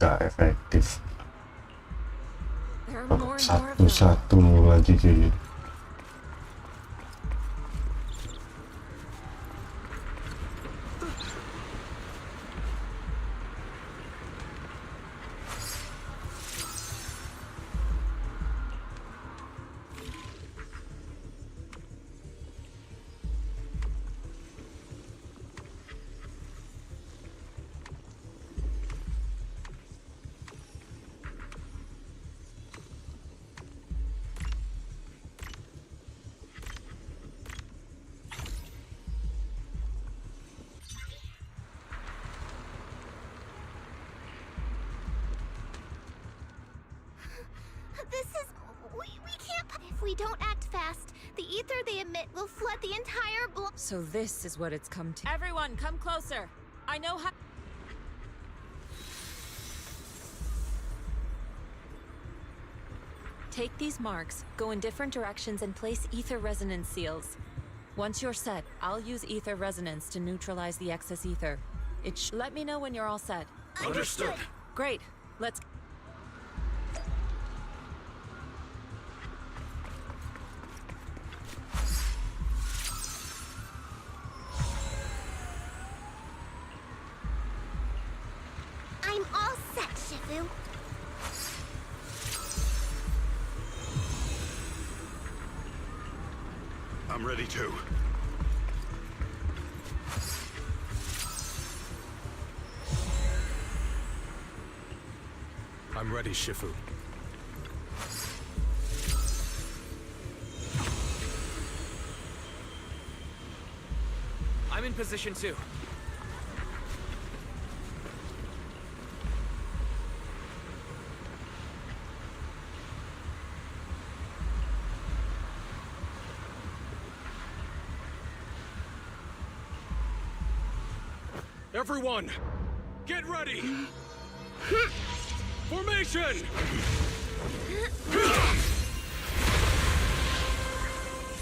Gak efektif. Satu-satu lagi kayak gitu. We can't. If we don't act fast, the ether they emit will flood the entire block. So this is what it's come to. Everyone, come closer. I know how. Take these marks, go in different directions, and place ether resonance seals. Once you're set, I'll use ether resonance to neutralize the excess ether. Let me know when you're all set. Understood. Great. Let's... I'm all set, Shifu. I'm ready too. I'm ready, Shifu. I'm in position too. Everyone, get ready! Formation!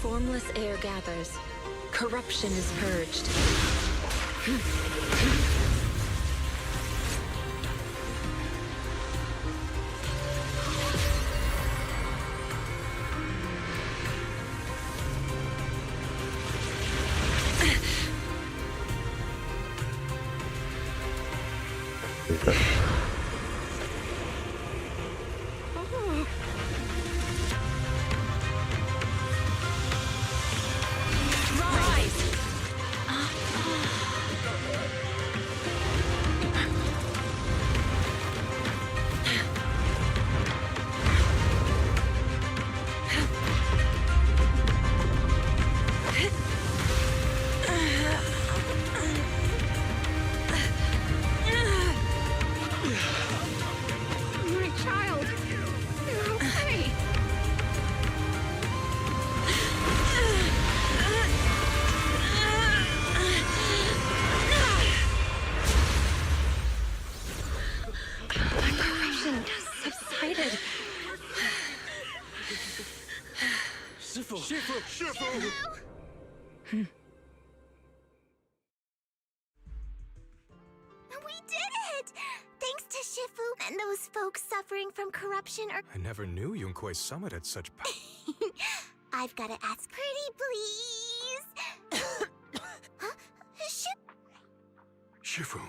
Formless air gathers. Corruption is purged. We did it! Thanks to Shifu and those folks suffering from corruption or... I never knew Yunque's summit had such power. I've gotta ask pretty please. Huh? Shifu.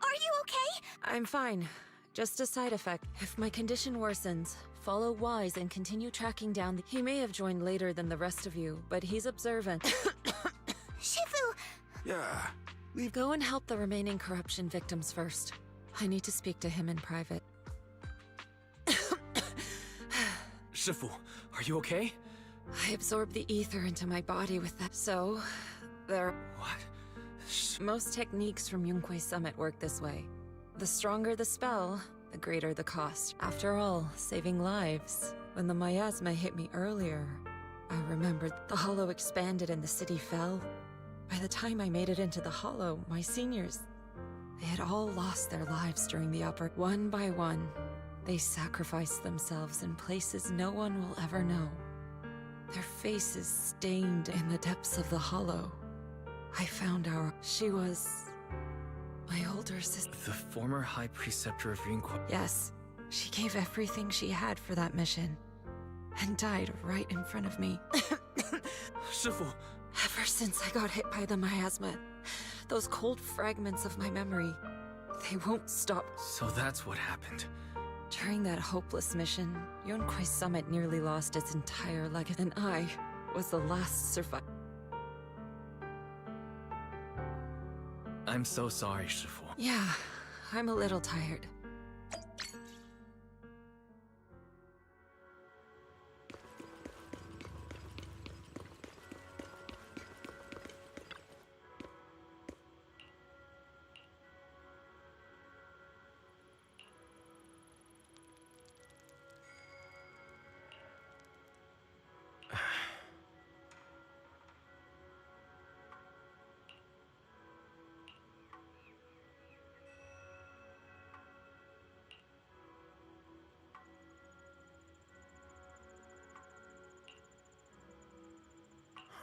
Are you okay? I'm fine. Just a side effect. If my condition worsens, follow Wise and continue tracking down the... He may have joined later than the rest of you, but he's observant. Shifu! Yeah. Go and help the remaining corruption victims first. I need to speak to him in private. Shifu, are you okay? I absorbed the ether into my body with that, so... there... What? Most techniques from Yunque's summit work this way. The stronger the spell, the greater the cost. After all, saving lives. When the miasma hit me earlier, I remembered the hollow expanded and the city fell. By the time I made it into the hollow, my seniors, they had all lost their lives during the upper. One by one, they sacrificed themselves in places no one will ever know. Their faces stained in the depths of the hollow. I found she was my older sister. The former High Preceptor of Yunque. Yes, she gave everything she had for that mission, and died right in front of me. Shifu! Ever since I got hit by the miasma, those cold fragments of my memory, they won't stop. So that's what happened. During that hopeless mission, Yunque's summit nearly lost its entire legacy, and I was the last survivor. I'm so sorry, Shifu. Yeah, I'm a little tired.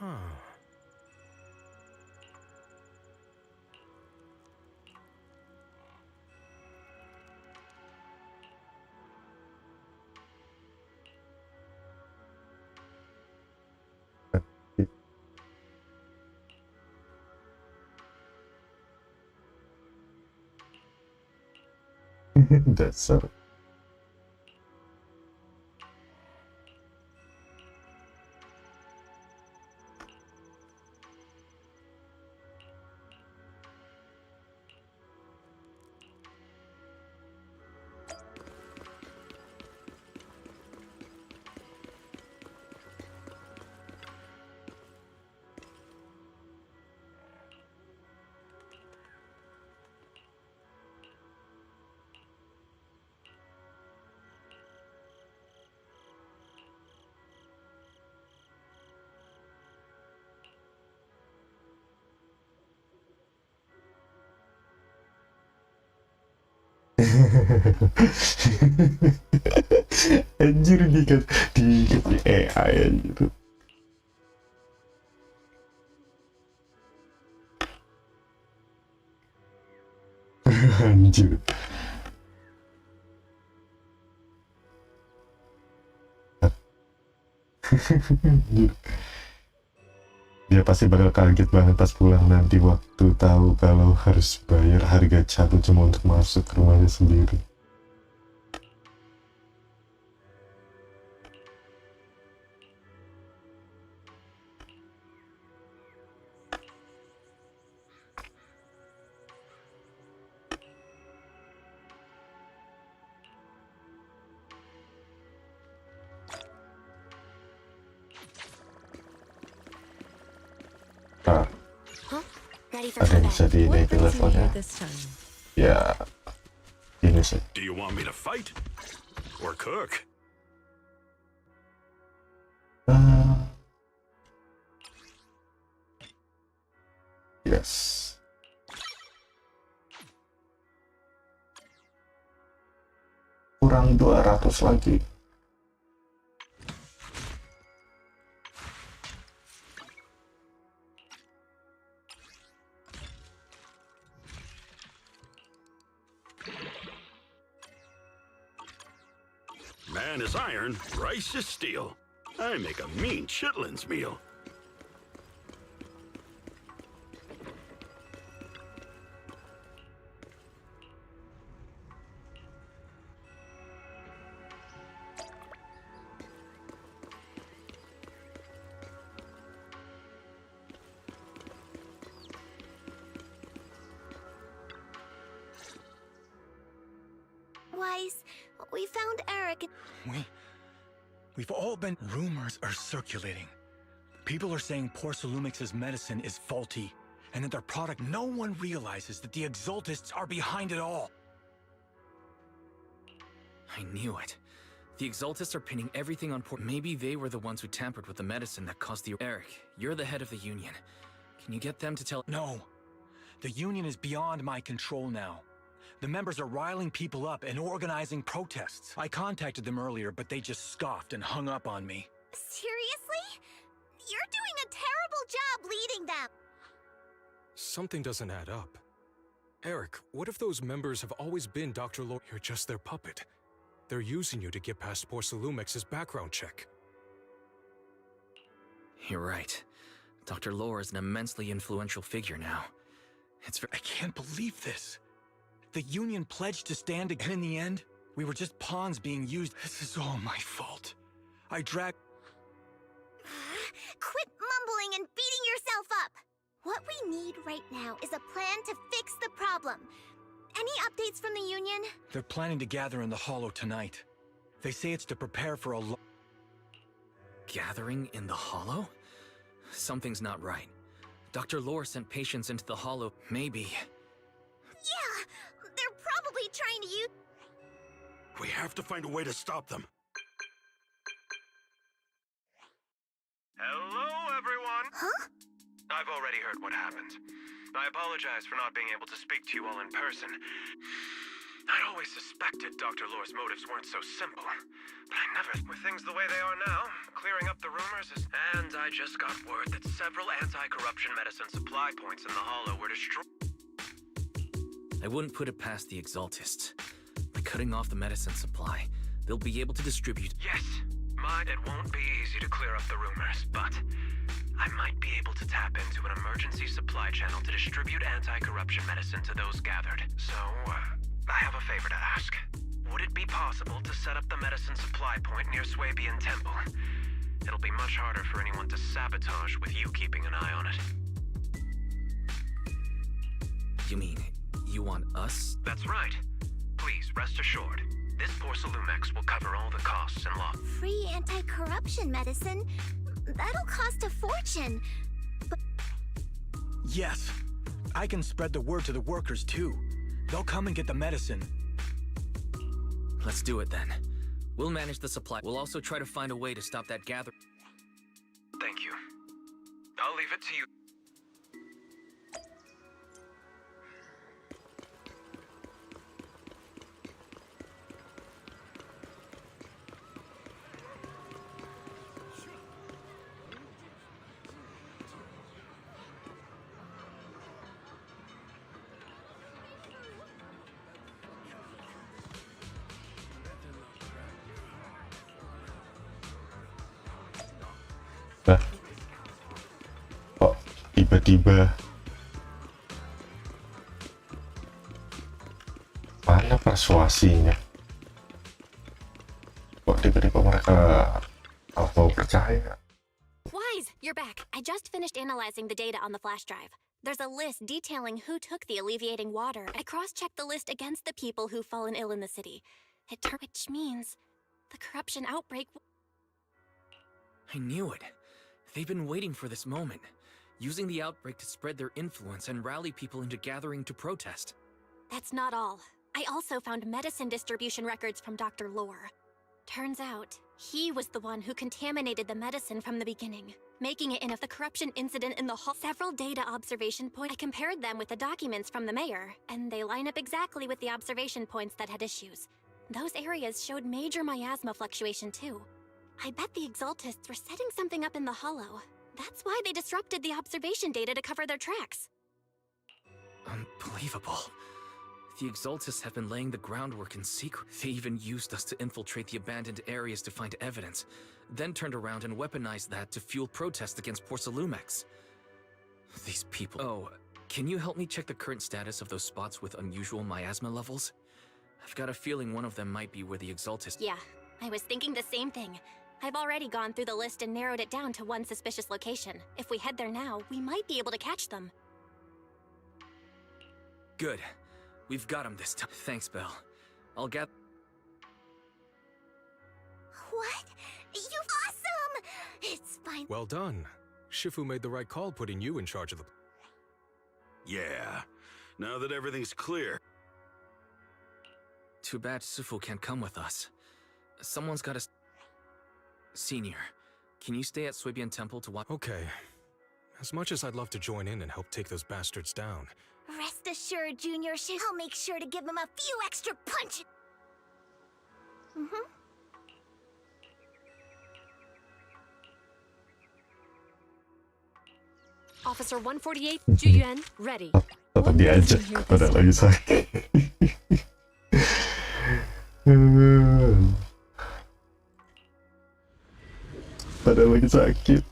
Huh. Dasar. Anjir di AI anjir. Anjir. Anjir. Dia pasti bakal kaget banget pas pulang nanti waktu tahu kalau harus bayar harga catur cuma untuk masuk ke rumahnya sendiri. Ah, ada yang bisa dinaikin levelnya. Ya, ini sih. Do you want me to fight or cook? Yes. Kurang 200 lagi. Man is iron, rice is steel. I make a mean chitlins meal. Wise, we found Eric. We've all been... Rumors are circulating. People are saying Porcelumix's medicine is faulty, and that their product... No one realizes that the Exaltists are behind it all. I knew it. The Exaltists are pinning everything on Maybe they were the ones who tampered with the medicine that caused the... Eric, you're the head of the Union. Can you get them to tell... No. The Union is beyond my control now. The members are riling people up and organizing protests. I contacted them earlier, but they just scoffed and hung up on me. Seriously? You're doing a terrible job leading them. Something doesn't add up. Eric, what if those members have always been Dr. Lore? You're just their puppet. They're using you to get past Porcelumix's background check. You're right. Dr. Lore is an immensely influential figure now. I can't believe this. The Union pledged to stand again in the end. We were just pawns being used. This is all my fault. I dragged... Quit mumbling and beating yourself up. What we need right now is a plan to fix the problem. Any updates from the Union? They're planning to gather in the Hollow tonight. They say it's to prepare for a Gathering in the Hollow? Something's not right. Dr. Lore sent patients into the Hollow. Maybe... Yeah, they're probably trying to use... We have to find a way to stop them. Hello, everyone! Huh? I've already heard what happened. I apologize for not being able to speak to you all in person. I'd always suspected Dr. Lore's motives weren't so simple, but I never... With things the way they are now, clearing up the rumors is... And I just got word that several anti-corruption medicine supply points in the Hollow were destroyed. I wouldn't put it past the Exaltists. By cutting off the medicine supply, they'll be able to distribute... Yes, it won't be easy to clear up the rumors, but I might be able to tap into an emergency supply channel to distribute anti-corruption medicine to those gathered. So, I have a favor to ask. Would it be possible to set up the medicine supply point near Swabian Temple? It'll be much harder for anyone to sabotage with you keeping an eye on it. You mean, you want us? That's right. Please, rest assured. This Porcelumex will cover all the costs and loss. Free anti-corruption medicine? That'll cost a fortune. But Yes. I can spread the word to the workers too. They'll come and get the medicine. Let's do it then. We'll manage the supply. We'll also try to find a way to stop that gather. Thank you. I'll leave it to you. Nah, kok tiba-tiba mana persuasinya? Kok tiba-tiba mereka mau percaya? Wise, you're back. I just finished analyzing the data on the flash drive. There's a list detailing who took the alleviating water. I cross-checked the list against the people who've fallen ill in the city. Which means the corruption outbreak... I knew it. They've been waiting for this moment, using the outbreak to spread their influence and rally people into gathering to protest. That's not all. I also found medicine distribution records from Dr. Lore. Turns out, he was the one who contaminated the medicine from the beginning, making it the corruption incident in the hall. Several data observation points. I compared them with the documents from the mayor, and they line up exactly with the observation points that had issues. Those areas showed major miasma fluctuation too. I bet the Exaltists were setting something up in the Hollow. That's why they disrupted the observation data to cover their tracks. Unbelievable. The Exaltists have been laying the groundwork in secret. They even used us to infiltrate the abandoned areas to find evidence, then turned around and weaponized that to fuel protests against Porcelumex. These people... Oh, can you help me check the current status of those spots with unusual miasma levels? I've got a feeling one of them might be where the Exaltists... Yeah, I was thinking the same thing. I've already gone through the list and narrowed it down to one suspicious location. If we head there now, we might be able to catch them. Good. We've got him this time. Thanks, Belle. I'll get... what? You're awesome! It's fine. Well done. Shifu made the right call putting you in charge of the... Yeah. Now that everything's clear. Too bad Shifu can't come with us. Someone's gotta... Senior, can you stay at Swabian Temple to watch? Okay. As much as I'd love to join in and help take those bastards down. Rest assured, Junior, I'll make sure to give him a few extra punches. Officer 148, Juyuan, ready. Tetap diajak, padahal lagi sakit. Padahal lagi sakit.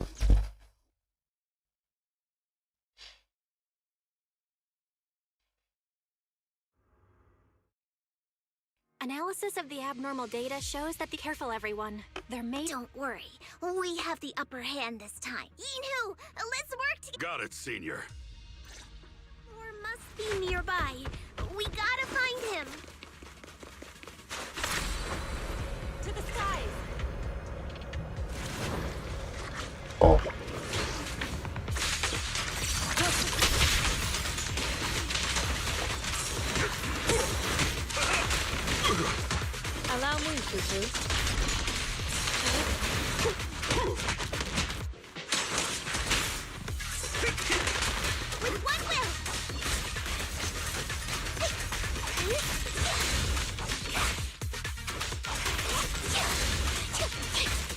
Analysis of the abnormal data shows that careful everyone. They're made... Don't worry, we have the upper hand this time. Yinhu, let's work together. Got it, Senior. Or must be nearby. We gotta find him. To the skies! Oh. Allow me, Fufu. With one will!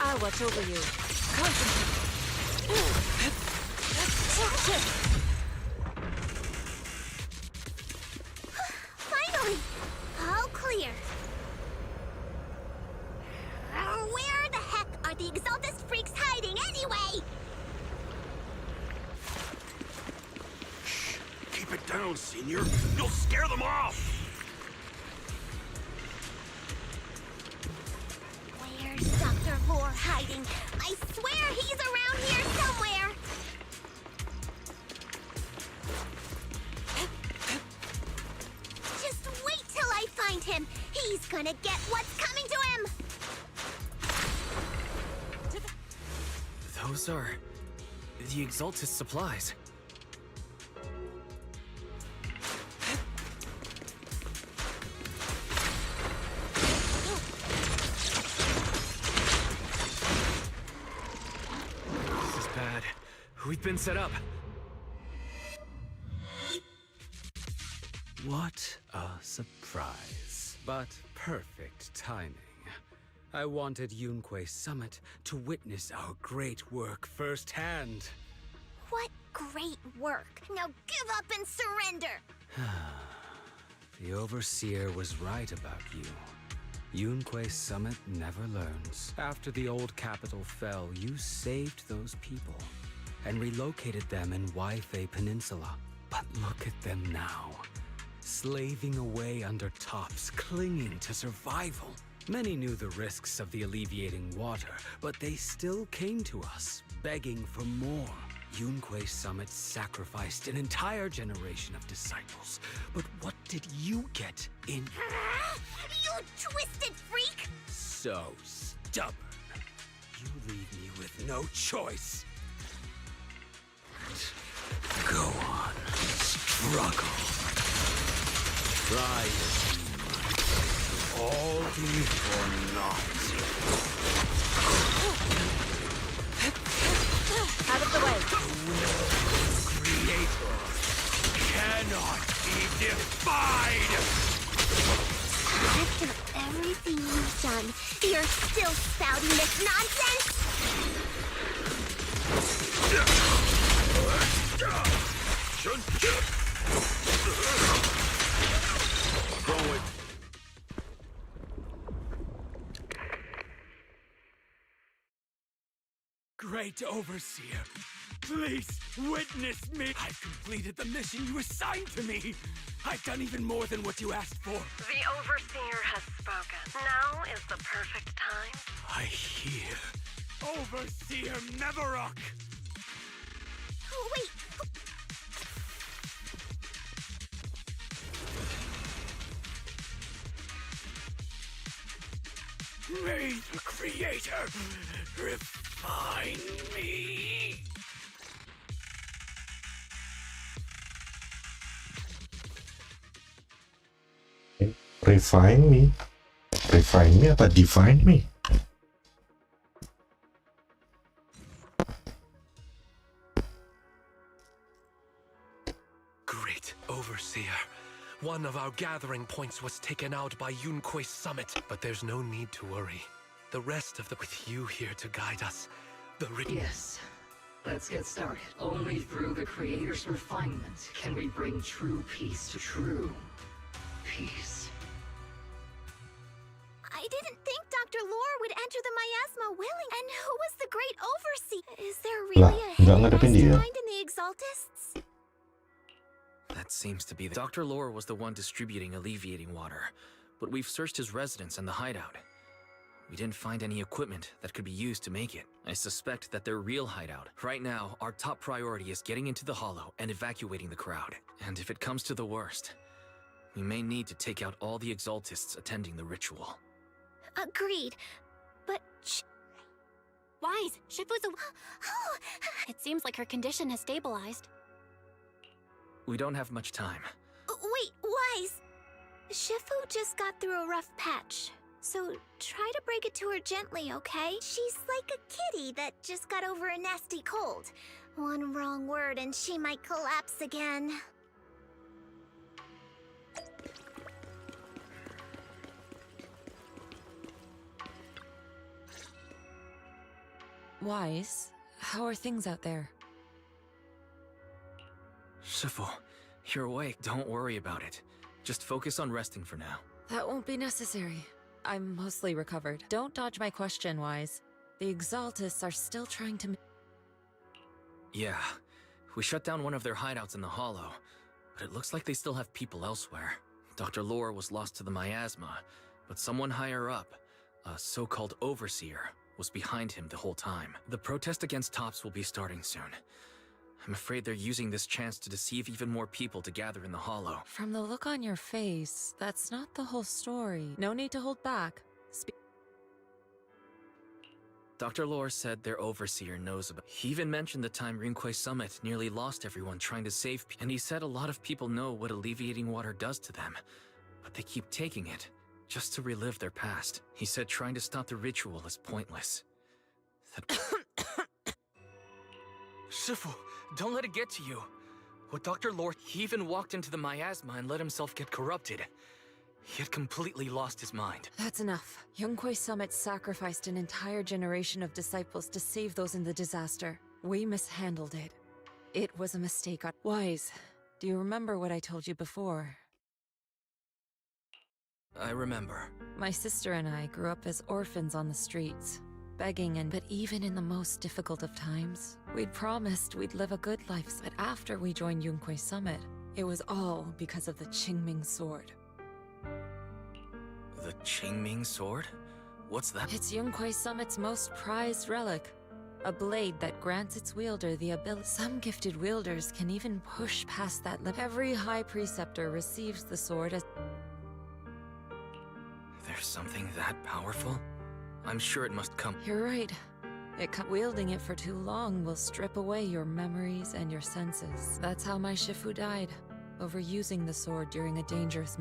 I'll watch over you. Finally! All clear. Where the heck are the Exaltus freaks hiding anyway? Keep it down, Senior. You'll scare them off. Where's Dr. Lore hiding? I swear he's around here somewhere. Just wait till I find him. He's gonna get what's coming to him. Those are the Exaltus supplies. This is bad. We've been set up. What a surprise. But perfect timing. I wanted Yunque Summit to witness our great work firsthand. What great work. Now give up and surrender. The Overseer was right about you. Yunque Summit never learns. After the old capital fell, you saved those people and relocated them in Huehuehue Peninsula. But look at them now, slaving away under tops, clinging to survival. Many knew the risks of the alleviating water, but they still came to us, begging for more. Yunque Summit sacrificed an entire generation of disciples. But what did you get in? You twisted freak! So stubborn. You leave me with no choice. Go on, struggle. Try it. All be for naught. Out of the way. Creator cannot be defied! After everything you've done, you're still spouting this nonsense? Throw it. Great Overseer, please witness me! I've completed the mission you assigned to me! I've done even more than what you asked for! The Overseer has spoken. Now is the perfect time. I hear Overseer ARKA! Wait! May the Creator refine me! Refine me? Refine me apa define me? Great Overseer. One of our gathering points was taken out by Yunque Summit, but there's no need to worry. The rest of the... with you here to guide us, the... Yes. Let's get started. Only through the Creator's refinement can we bring true peace to true peace. I didn't think Dr. Lore would enter the miasma willing. And who was the Great Overseer? Is there really a hidden mastermind in the Exaltists? That seems to be the... Dr. Lore was the one distributing alleviating water, but we've searched his residence and the hideout. We didn't find any equipment that could be used to make it. I suspect that their real hideout. Right now, our top priority is getting into the Hollow and evacuating the crowd. And if it comes to the worst, we may need to take out all the Exaltists attending the ritual. Agreed. But Wise, Shifu's It seems like her condition has stabilized. We don't have much time. Wait, Wise! Shifu just got through a rough patch. So try to break it to her gently, okay? She's like a kitty that just got over a nasty cold. One wrong word and she might collapse again. Wise, how are things out there? Shifu, you're awake. Don't worry about it. Just focus on resting for now. That won't be necessary. I'm mostly recovered. Don't dodge my question, Wise. The Exaltists are still trying to... Yeah, we shut down one of their hideouts in the Hollow, but it looks like they still have people elsewhere. Dr. Lore was lost to the miasma, but someone higher up, a so-called overseer, was behind him the whole time. The protest against Tops will be starting soon. I'm afraid they're using this chance to deceive even more people to gather in the Hollow. From the look on your face, that's not the whole story. No need to hold back. Dr. Lore said their overseer knows about. He even mentioned the time Rinquay Summit nearly lost everyone trying to save people. And he said a lot of people know what alleviating water does to them, but they keep taking it just to relive their past. He said trying to stop the ritual is pointless. Shifu, don't let it get to you. What Dr. Lore, he even walked into the miasma and let himself get corrupted. He had completely lost his mind. That's enough. Yunquay Summit sacrificed an entire generation of disciples to save those in the disaster. We mishandled it. It was a mistake. Wise, do you remember what I told you before? I remember. My sister and I grew up as orphans on the streets, begging but even in the most difficult of times, we'd promised we'd live a good life. But after we joined Yunquay Summit, it was all because of the Qingming sword. The Qingming sword? What's that? It's Yunquay Summit's most prized relic. A blade that grants its wielder the ability. Some gifted wielders can even push past that limit. Every High Preceptor receives the sword as... There's something that powerful? I'm sure it must come. You're right. Wielding it for too long will strip away your memories and your senses. That's how my Shifu died, overusing the sword during a dangerous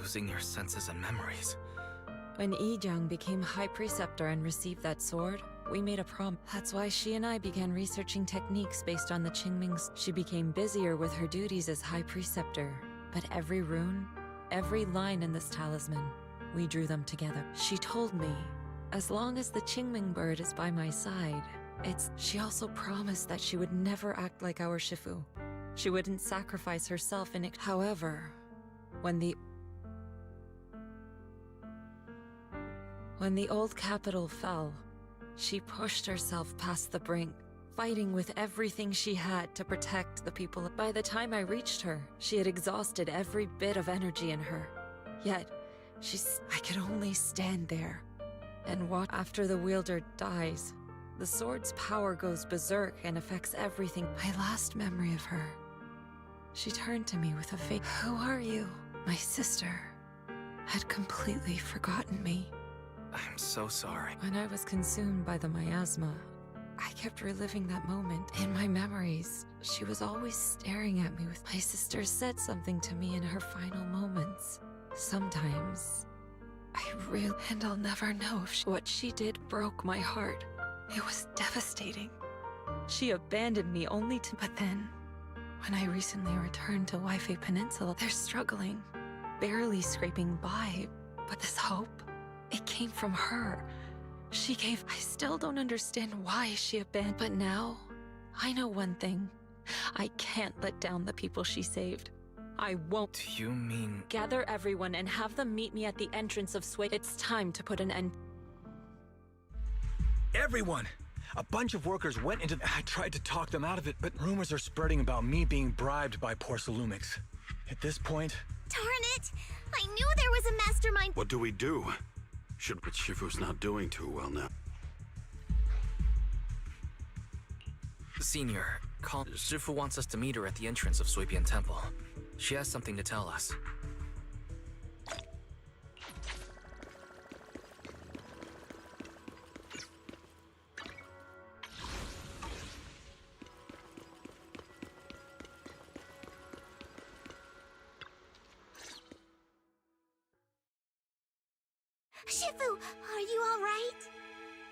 Losing your senses and memories. When Yijiang became High Preceptor and received that sword, we made a promise. That's why she and I began researching techniques based on the Qingmings. She became busier with her duties as High Preceptor, but every rune, every line in this talisman, we drew them together. She told me, as long as the Qingming bird is by my side, She also promised that she would never act like our Shifu. She wouldn't sacrifice herself in it. However, when the old capital fell, she pushed herself past the brink, fighting with everything she had to protect the people. By the time I reached her, she had exhausted every bit of energy in her. Yet, I could only stand there and watch. After the wielder dies, the sword's power goes berserk and affects everything. My last memory of her, she turned to me with a face. Who are you? My sister had completely forgotten me. I'm so sorry. When I was consumed by the miasma, I kept reliving that moment. In my memories, she was always staring at me with... My sister said something to me in her final moments. Sometimes, and I'll never know if what she did broke my heart. It was devastating. She abandoned me only to... But then, when I recently returned to Huehuehue Peninsula, they're struggling, barely scraping by, but this hope, it came from her. She gave... I still don't understand why she abandoned... But now, I know one thing. I can't let down the people she saved. I won't. Do you mean... Gather everyone and have them meet me at the entrance of Sway. It's time to put an end... Everyone! A bunch of workers went into... I tried to talk them out of it, but rumors are spreading about me being bribed by Porcelumix. At this point... Darn it! I knew there was a mastermind... What do we do? But Shifu's not doing too well now. Senior, Shifu wants us to meet her at the entrance of Suipian Temple. She has something to tell us. Shifu, are you all right?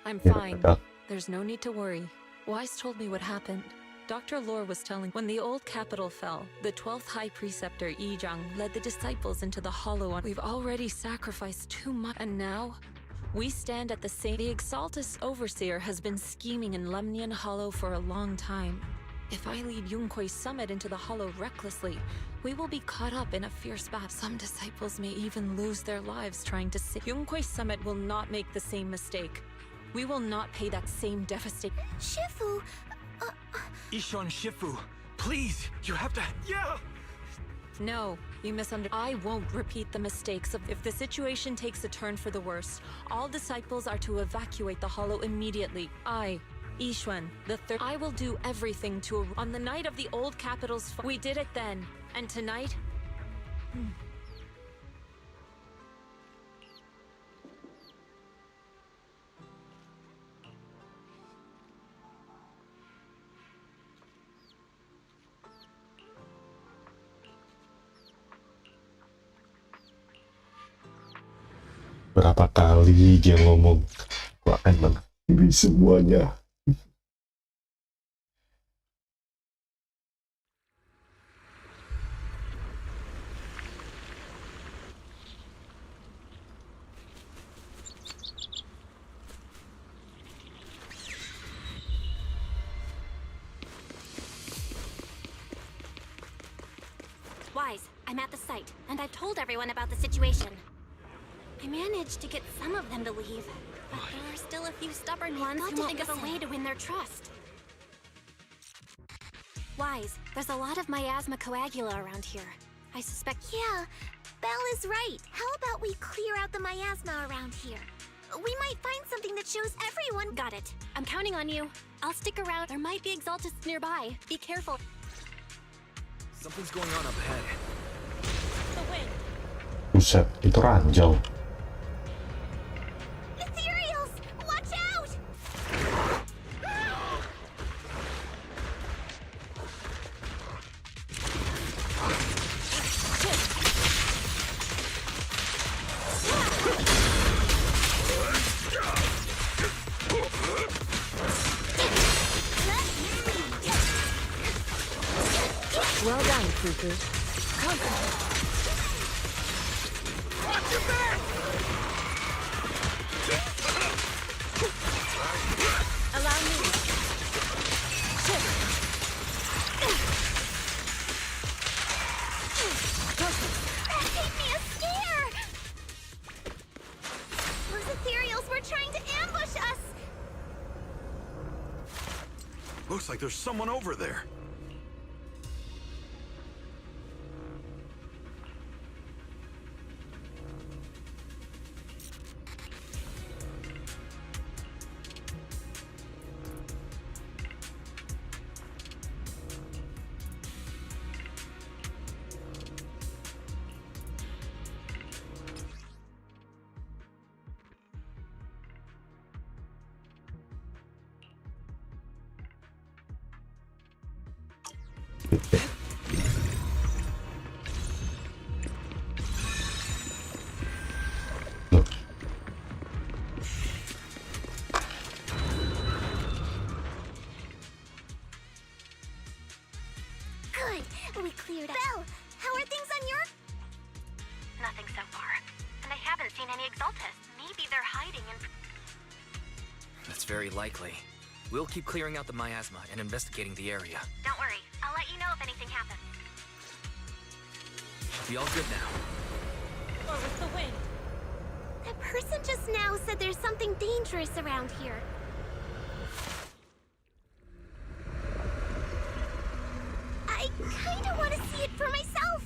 I'm fine. There's no need to worry. Wise told me what happened. Dr. Lore was telling when the old capital fell, the 12th High Preceptor Yijiang led the disciples into the Hollow. We've already sacrificed too much, and now We stand at the same. The Exaltus Overseer has been scheming in Lemnian Hollow for a long time. If I lead Yunque's summit into the Hollow recklessly, we will be caught up in a fierce battle. Some disciples may even lose their lives trying to save. Yunque's summit will not make the same mistake. We will not pay that same devastation. Shifu, Ishan Shifu, please, you have to. Yeah! No, you misunderstood. I won't repeat the mistakes of. If the situation takes a turn for the worst, all disciples are to evacuate the Hollow immediately. Ishuan, the third. I will do everything to. On the night of the old capital's. We did it then, and tonight. Berapa kali dia ngomong, aku akan mengakhiri semuanya. Wise, I'm at the site, and I've told everyone about the situation. I managed to get some of them to leave, but there are still a few stubborn ones who won't give a way to win their trust. Wise, there's a lot of miasma coagula around here. I suspect. Yeah, Belle is right. How about we clear out the miasma around here? We might find something that shows everyone. Got it. I'm counting on you. I'll stick around. There might be Exaltus nearby. Be careful. Something's going on up ahead. The wind. Buset, itu ranjau. Ethereals! Watch out! Well done, Fufu. Watch your back! Allow me. That gave me a scare! Those ethereals were trying to ambush us! Looks like there's someone over there. Good, we cleared out. Belle, how are things on your... Nothing so far. And I haven't seen any Exaltus. Maybe they're hiding in... That's very likely. We'll keep clearing out the miasma and investigating the area. Don't worry. I'll let you know if anything happens. Be all good now. Or with the wind. That person just now said there's something dangerous around here. I kinda want to see it for myself.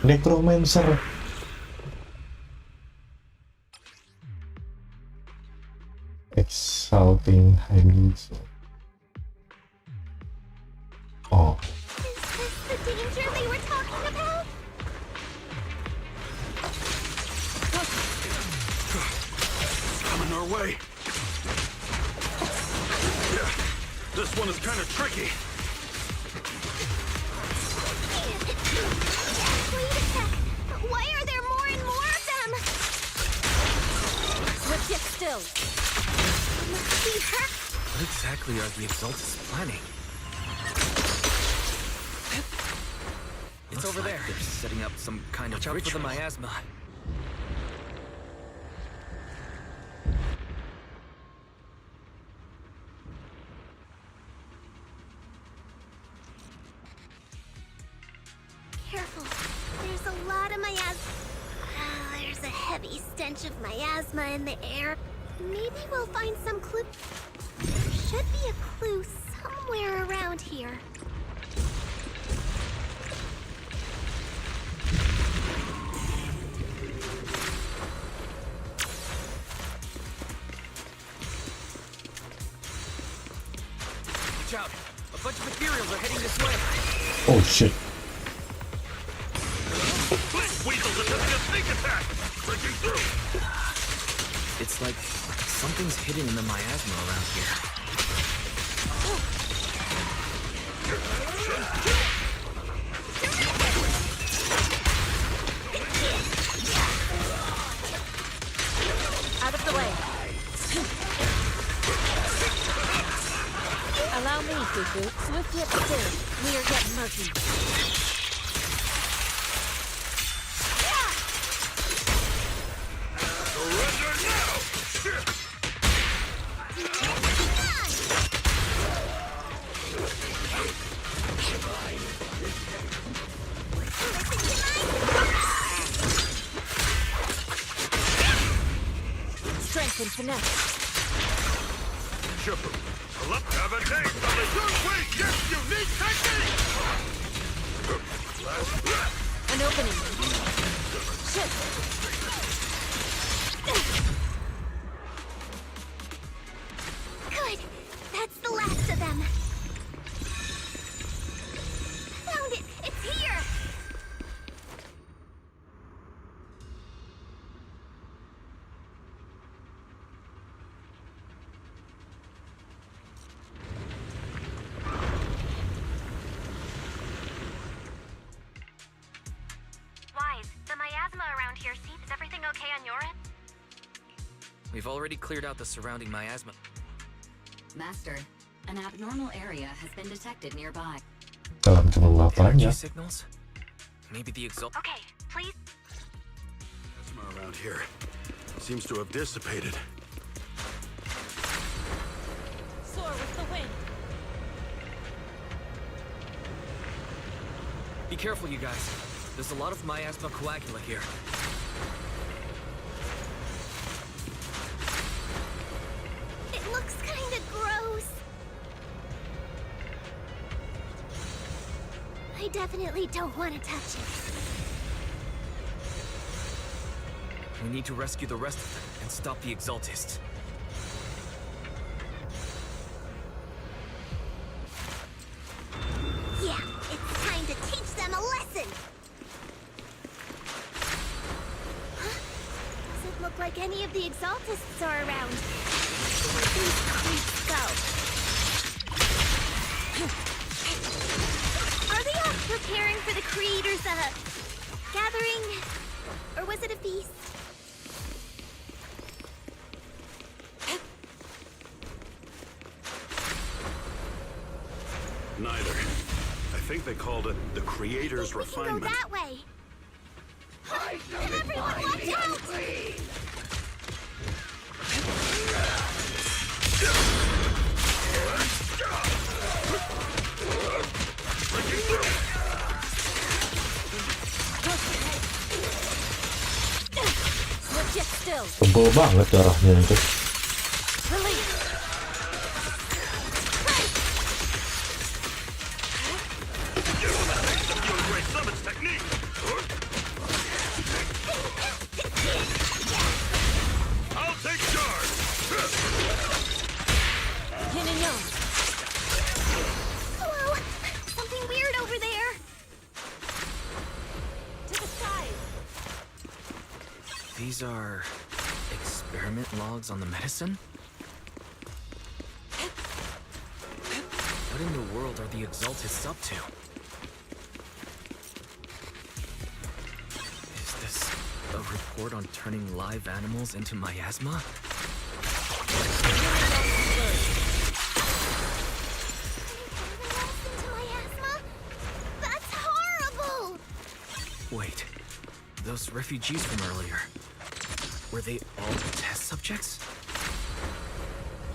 Necromancer. Exalting Hymns. Oh. Is this the danger they were talking about? Coming our way. Yeah, this one is kind of tricky. Wait a sec. Why are there more and more of them? Let's get still. Must be her. What exactly are the Exaltus planning? It's What's over there? They're setting up some kind of ritual for the miasma. Careful. There's a lot of miasma. There's a heavy stench of miasma in the air. Maybe we'll find some clue. There should be a clue somewhere around here. Watch out! A bunch of materials are heading this way. Oh shit. Weasels attempting a sneak attack! Breaking through! It's like something's hidden in the miasma around here. Out of the way. Allow me, Fufu. Swift yet still. We are getting murky. Surrender now! Strength and finesse. Chipper, let's have a taste of the Huehuehue unique technique! An opening. Shift. Good. That's the last of them. Found it. It's here. Wise, the miasma around here, see, is everything okay on your end? We've already cleared out the surrounding miasma. Master, an abnormal area has been detected nearby. Dalam jumlah Energy banyak. signals? Maybe the exalt. Okay, please. Plasma around here seems to have dissipated. Soar with the wind. Be careful, you guys. There's a lot of miasma coagula here. It looks kind of gross. I definitely don't want to touch it. We need to rescue the rest of them and stop the exaltists. Yeah, it's time to teach them a lesson. Huh? Doesn't look like any of the exaltists are around. Where did these creeps go? Are they all preparing for the creators' gathering? Or was it a feast? Neither. I think they called it the Creator's We can go Refinement. that way. Everyone, watch out! Swift yet still. Tebel banget darahnya itu. Release. I'll take charge! Yin and yang. Whoa! Something weird over there! To the side. These are experiment logs on the medicine? What in the world are the exaltists up to? Is this a report on turning live animals into miasma? Into miasma? That's horrible! those refugees from earlier. Were they all test subjects?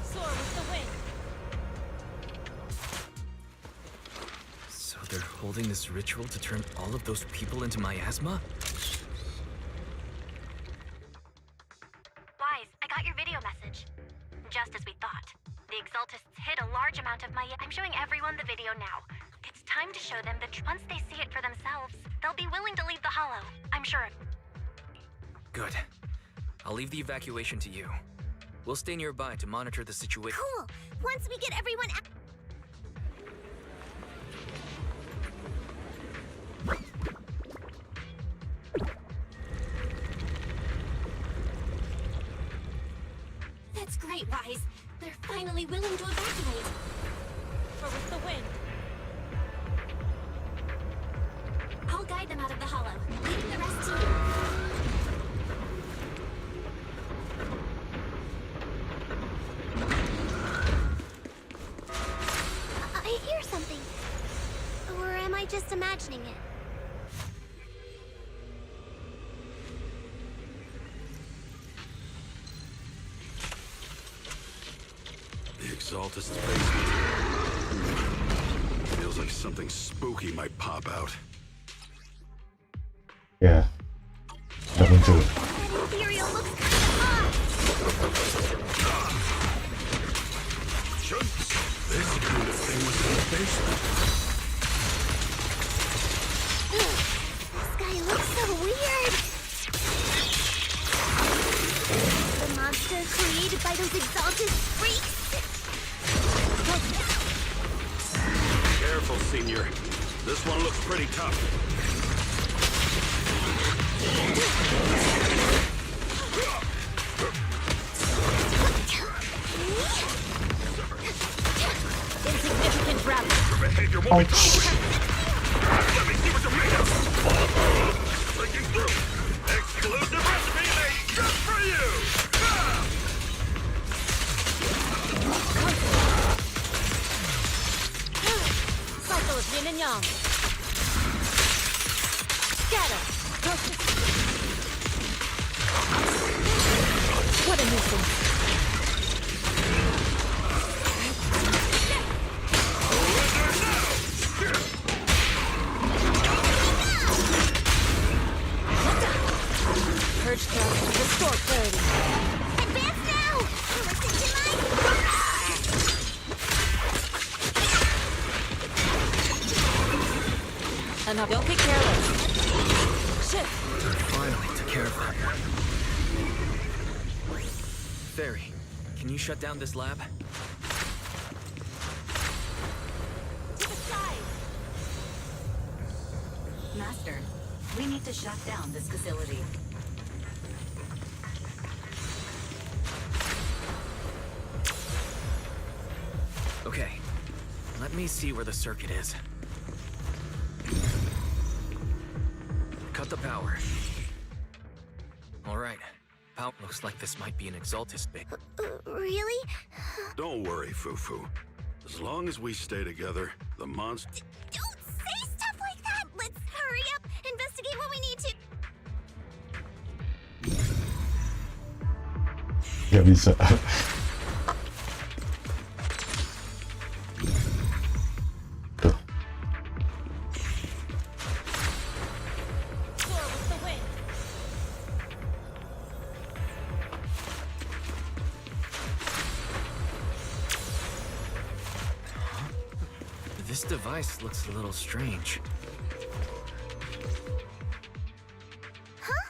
Soar with the wind. So they're holding this ritual to turn all of those people into miasma? Wise, I got your video message. Just as we thought. The Exaltists hid a large amount of I'm showing everyone the video now. It's time to show them that once they see it for themselves, they'll be willing to leave the Hollow. I'm sure of Good. I'll leave the evacuation to you. We'll stay nearby to monitor the situation. Cool. Once we get everyone out. That's great, Wise. They're finally willing to evacuate. Or with the wind. I'll guide them out of the Hollow, leaving the rest to you. I hear something. Or am I just imagining it? The Exaltist's basement. Feels like something spooky might pop out. Ya, udah muncul. Imperial looks kind of hot. Chunks. This kind of thing was in the basement. This guy looks so weird. The monster created by those Exalted freaks. Careful, Senior. This one looks pretty tough. Insignificant grabber. Behavior won't be tolerated. Let me see what you're made of. Breaking through. Exclusive recipe made just for you. Cycle of yin and yang. Scatter. What a nuisance. Purge trap. Restore clarity. Advance now! Listen to my... Enough. Don't be careless. Shit. Finally took care of that. Fairy, can you shut down this lab? To the side. Master, we need to shut down this facility. Okay, let me see where the circuit is. Cut the power. All right. Looks like this might be an Exaltist base. Really? Don't worry, Fufu. As long as we stay together, the monster... Don't say stuff like that! Let's hurry up! Investigate what we need to... Gak bisa. Tuh. Soar with the wind. This device looks a little strange. Huh?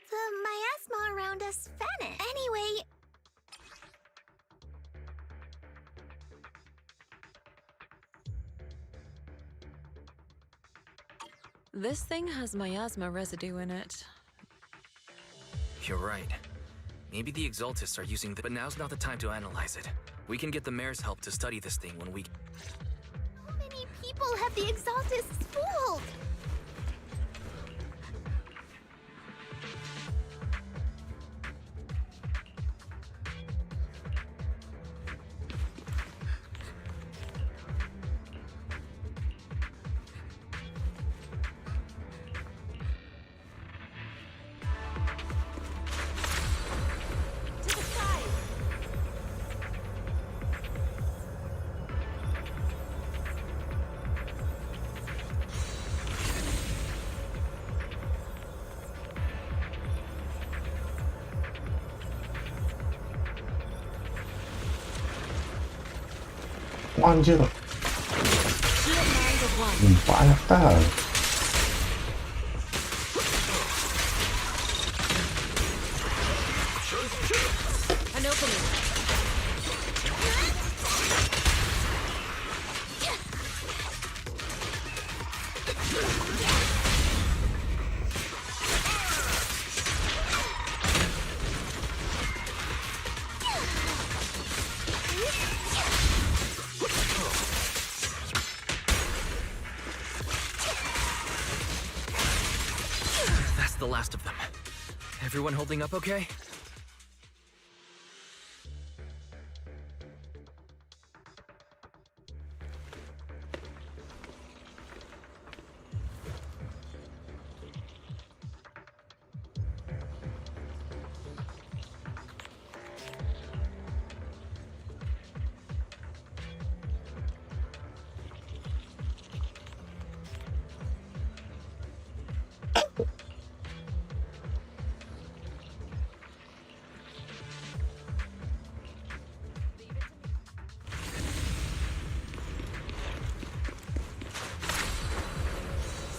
The miasma around us vanished. Anyway... This thing has miasma residue in it. You're right. Maybe the Exaltists are using the... But now's not the time to analyze it. We can get the mayor's help to study this thing when we... How many people have the Exaltists fooled? Anjir. Banyak kali. An opening. That's the last of them. Everyone holding up okay?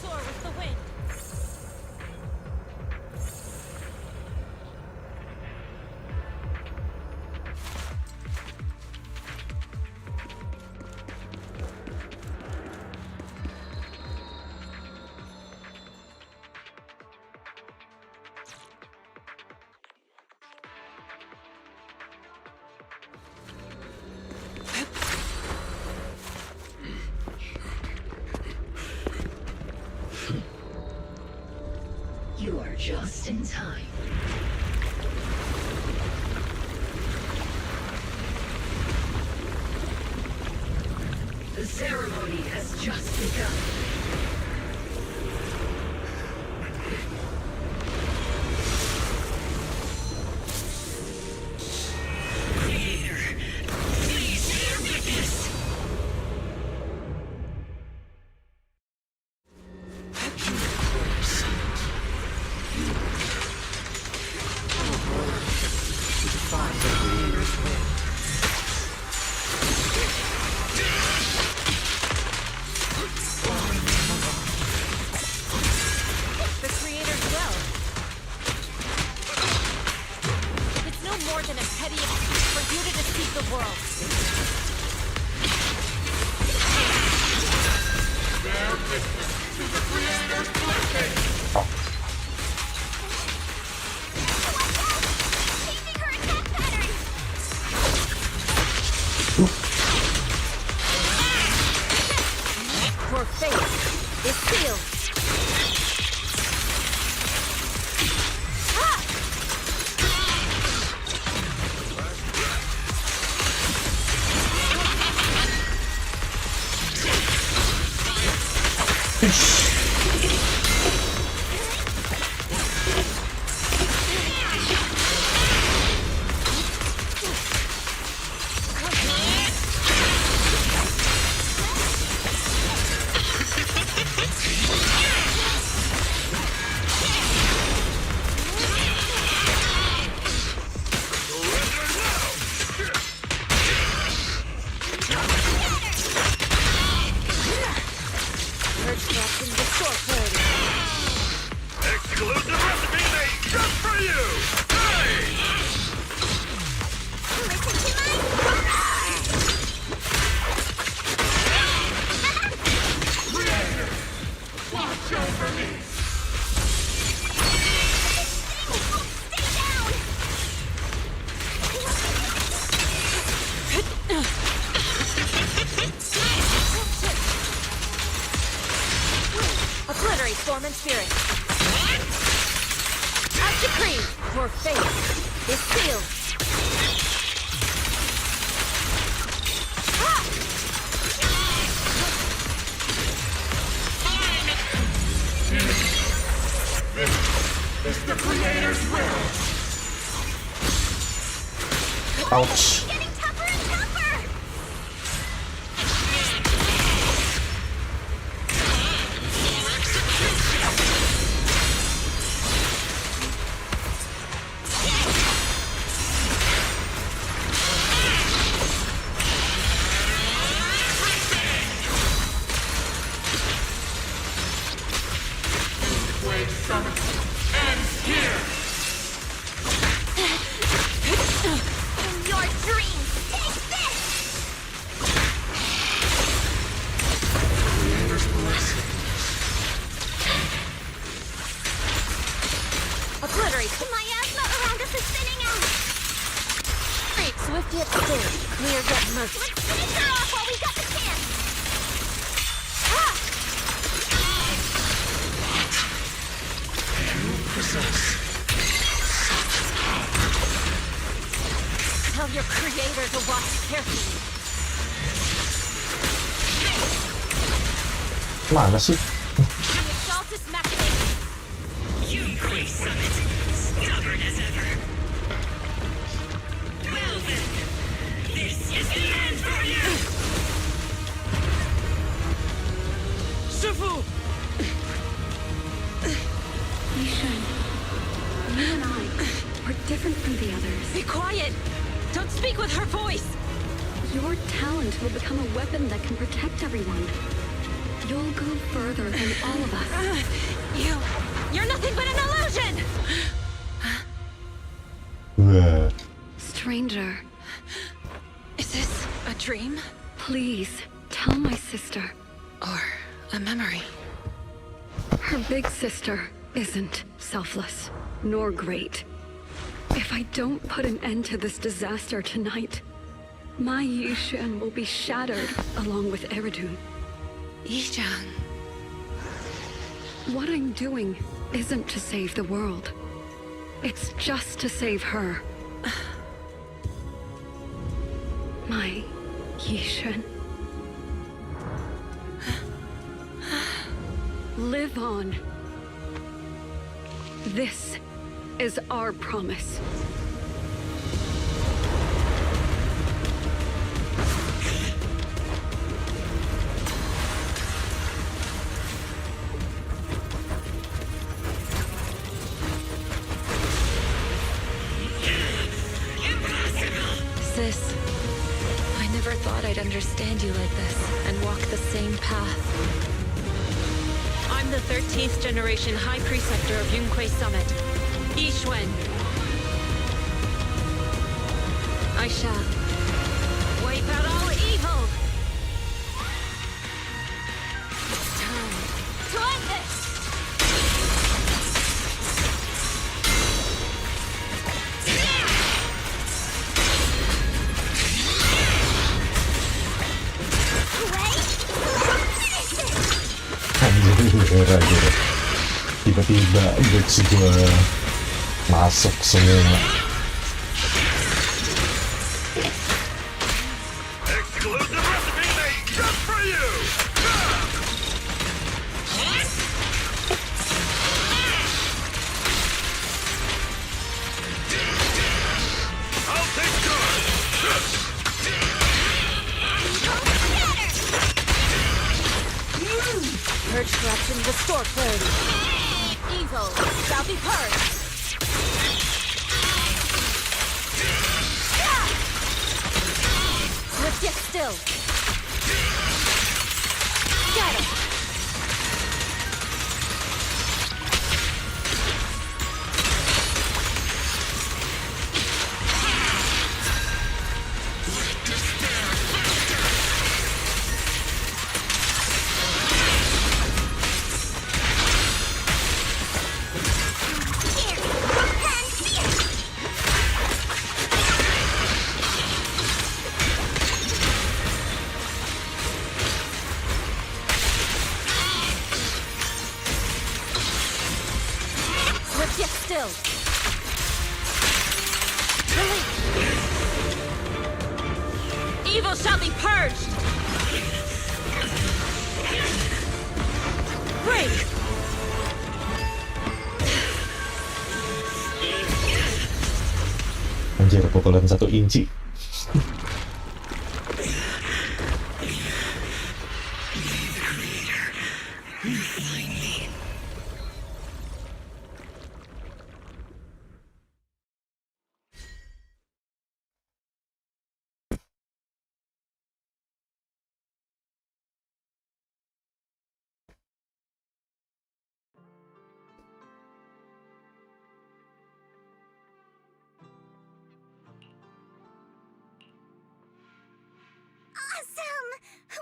Soar with the wind. You are just in time. The ceremony has just begun. Creator, please bear witness. The creator's well. It's no more than a petty excuse for you to deceive the world. Bear witness to the creator's blessing! Changing her attack pattern! Your fate is sealed. Merge traps in the short clarity. Exclusive recipe made just for you! Hey! Creator, watch over me! Obliterate form and spirit. As decreed, your fate is sealed. It's the creator's will! Ouch. Getting tougher and tougher! Obliterate! My asthma around us is thinning out! Swift yet still. Clear yet mercy. Let's finish her off while we got the chance! Tell your creator to watch carefully. Mana sih? The assault is maculated. Yunquei Summit, stubborn as ever. Well then, this is the end for you! Shifu! Yishan, you and I are different from the others. Be quiet! Don't speak with her voice! Your talent will become a weapon that can protect everyone. You'll go further than all of us. You're nothing but an illusion! Stranger. Is this a dream? Please, tell my sister. Or a memory? Her big sister isn't selfless, nor great. If I don't put an end to this disaster tonight, my Yishan will be shattered along with Radeon. Yishan. What I'm doing isn't to save the world. It's just to save her. My Yishan. Live on. This is our promise. Sis, I never thought I'd understand you like this and walk the same path. I'm the 13th generation High Preceptor of Yunquei Summit, Yixuan. I shall wipe out all evil. It's time to end this! Anjir, gitu. Tiba-tiba guts gue masuk semua. Exclusive recipe made just for you! I'll take charge! Purge corruption, restore clarity. Evil shall be purged. Swift yet still. Scatter. Yet still. Evil shall be purged. Break. Anjir, pukulan 1 inci.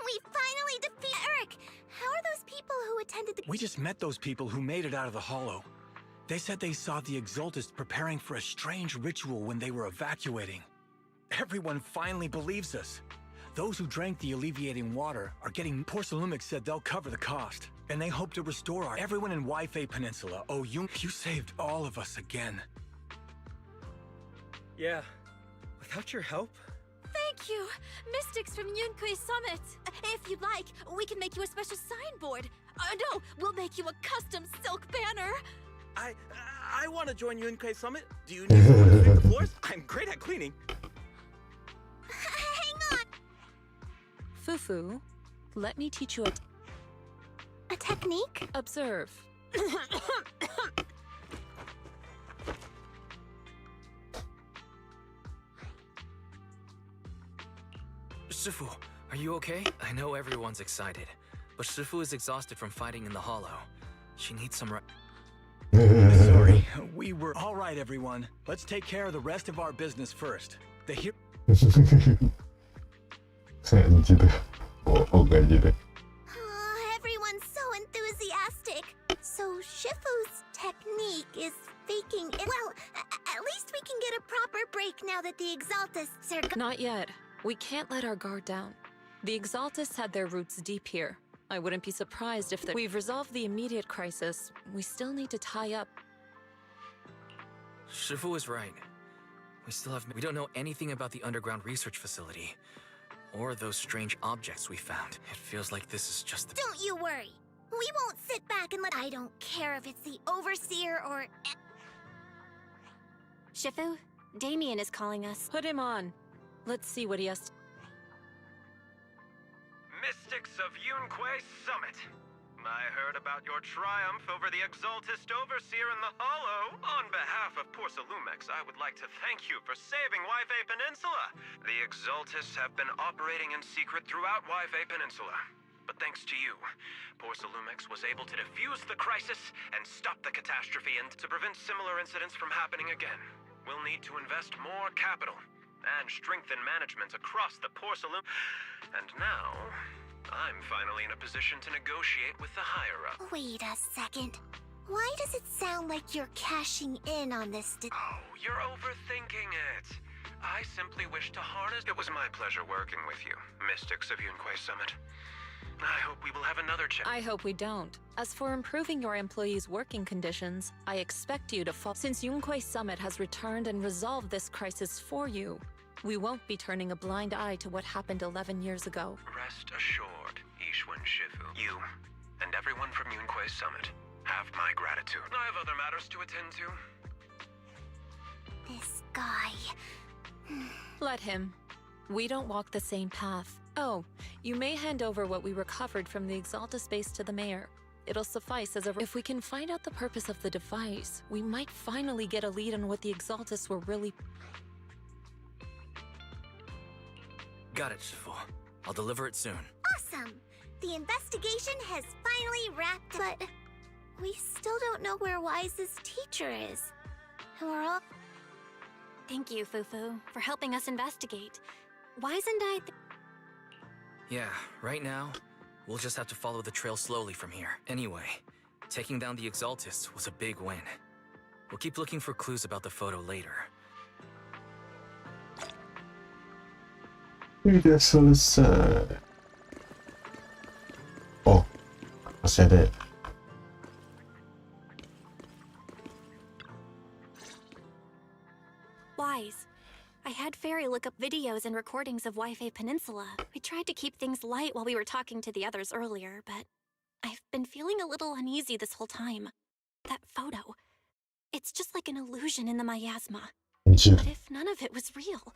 We finally defeated Eric! How are those people who attended the— We just met those people who made it out of the Hollow. They said they saw the Exaltists preparing for a strange ritual when they were evacuating. Everyone finally believes us. Those who drank the alleviating water are getting... Porcelumix said they'll cover the cost, and they hope to restore everyone in Huehuehue Peninsula. Oh, you saved all of us again. Yeah. Without your help? Thank you! Mystics from Yunque Summit! If you'd like, we can make you a special signboard. No, we'll make you a custom silk banner. I want to join Yunque Summit. Do you need someone to sweep the floors? I'm great at cleaning. Hang on! Fufu, let me teach you a technique? Observe. Shifu, are you okay? I know everyone's excited, but Shifu is exhausted from fighting in the hollow. She needs some Sorry, we were... All right, everyone. Let's take care of the rest of our business first. The hero... Everyone's so enthusiastic. So Shifu's technique is faking it. Well, at least we can get a proper break now that the Exaltists are... Not yet. We can't let our guard down. The Exaltists had their roots deep here. I wouldn't be surprised if we've resolved the immediate crisis. We still need to tie up. Shifu is right. We don't know anything about the underground research facility, or those strange objects we found. It feels like this is just the... Don't you worry. We won't sit back and let... I don't care if it's the Overseer or... Shifu, Damien is calling us. Put him on. Let's see what he has to... Mystics of Yunque Summit. I heard about your triumph over the Exaltist Overseer in the Hollow. On behalf of Porcelumix, I would like to thank you for saving Huehuehue Peninsula. The Exaltists have been operating in secret throughout Huehuehue Peninsula. But thanks to you, Porcelumix was able to defuse the crisis and stop the catastrophe and to prevent similar incidents from happening again. We'll need to invest more capital and strengthen management across the Porcelum. And now, I'm finally in a position to negotiate with the higher-up. Wait a second. Why does it sound like you're cashing in on this? Oh, you're overthinking it. I simply wish to harness... It was my pleasure working with you, Mystics of Yunque Summit. I hope we will have another chance. I hope we don't. As for improving your employees' working conditions, I expect you to follow. Since Yunque Summit has returned and resolved this crisis for you, we won't be turning a blind eye to what happened 11 years ago. Rest assured, Ishwan Shifu. You and everyone from Yunque Summit have my gratitude. I have other matters to attend to. This guy... Let him. We don't walk the same path. Oh, you may hand over what we recovered from the Exalta base to the mayor. It'll suffice as a... If we can find out the purpose of the device, we might finally get a lead on what the Exaltus were really... Got it, Shifu. I'll deliver it soon. Awesome! The investigation has finally wrapped, but we still don't know where Wise's teacher is. And we're all... Thank you, Fufu, for helping us investigate. Wise and I... Yeah, right now, we'll just have to follow the trail slowly from here. Anyway, taking down the Exaltists was a big win. We'll keep looking for clues about the photo later. Udah selesai. Oh, masih ada. Wise. I had Fairy look up videos and recordings of Huehuehue Peninsula. We tried to keep things light while we were talking to the others earlier, but I've been feeling a little uneasy this whole time. That photo, it's just like an illusion in the miasma. What if none of it was real?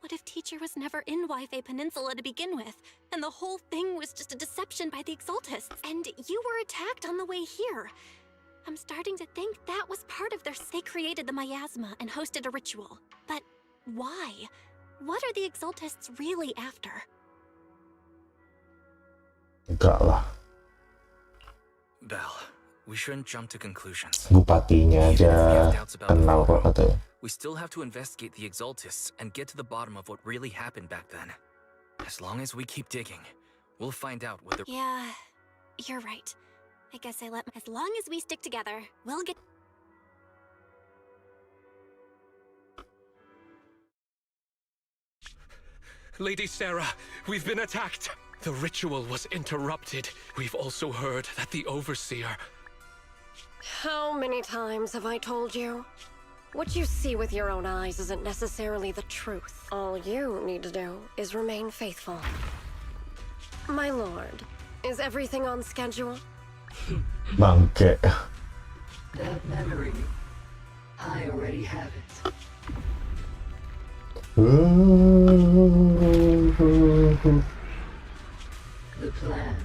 What if Teacher was never in Huehuehue Peninsula to begin with, and the whole thing was just a deception by the Exaltists, and you were attacked on the way here? I'm starting to think that was part of their... They created the miasma and hosted a ritual. But why? What are the Exaltists really after? Enggak lah. Belle, we shouldn't jump to conclusions. Bupatinya aja kenal kok katanya. We still have to investigate the Exaltists and get to the bottom of what really happened back then. As long as we keep digging, we'll find out whether... Yeah, you're right. I guess I let... As long as we stick together, we'll get... Lady Sarah, we've been attacked. The ritual was interrupted. We've also heard that the Overseer... How many times have I told you? What you see with your own eyes isn't necessarily the truth. All you need to do is remain faithful. My lord, is everything on schedule? Bangke. That memory, I already have it. The plan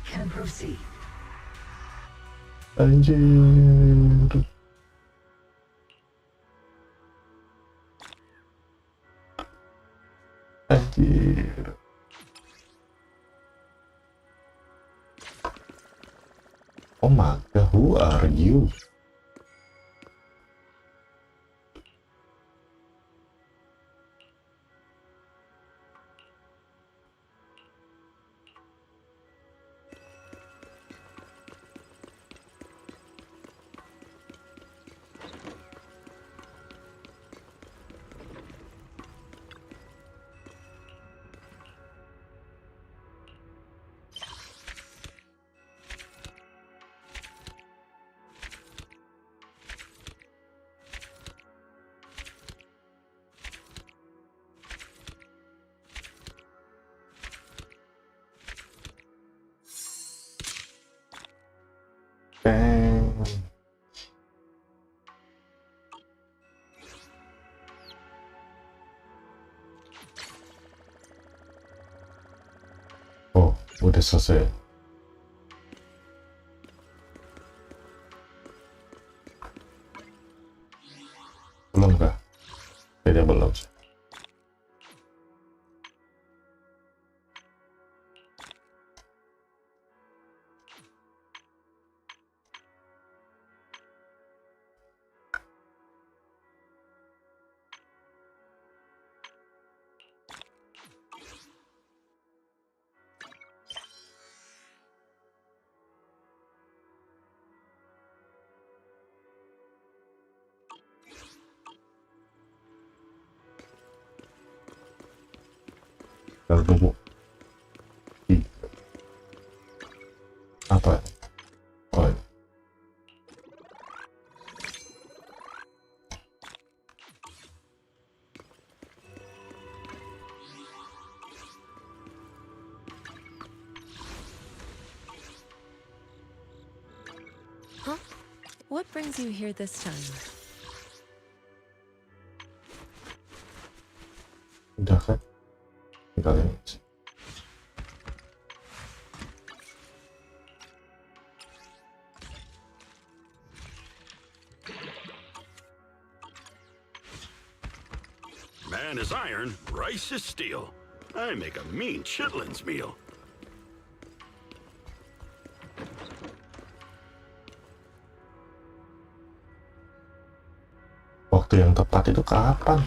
can proceed. Anjir. Anjir. Oh my god, who are you? Oh, udah selesai. Belum kah? Kayaknya belum. Kalau tunggu apa? Oh, Huh? What brings you here this time? udah kan? Tinggal ini aja. Man is iron, rice is steel. I make a mean chitlins meal. Waktu yang tepat itu kapan?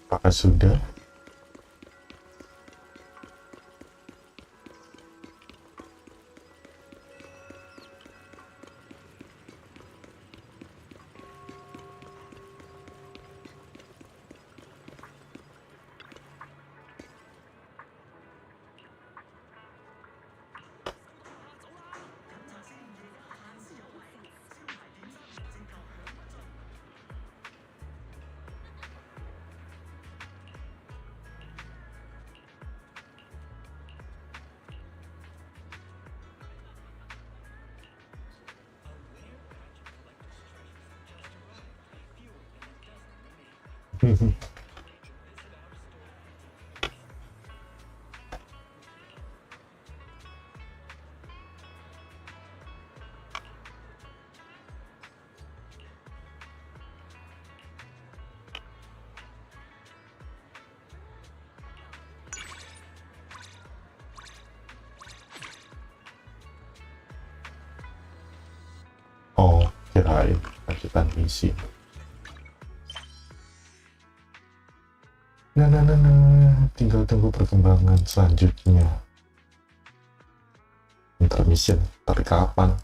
Apakah sudah? Oh, kirain lanjutan misi. Nah, tinggal tunggu perkembangan selanjutnya. Intermission, tapi kapan?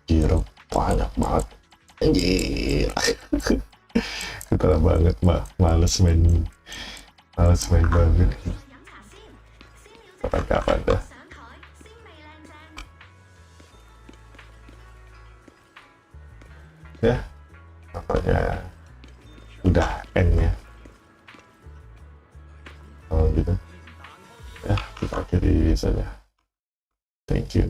Gila, banyak banget. Anjir. Ketara banget, males main banget. Kapan-kapan dah. Ya, pokoknya udah end ya. Kalau gitu, ya kita akhiri saja. Thank you.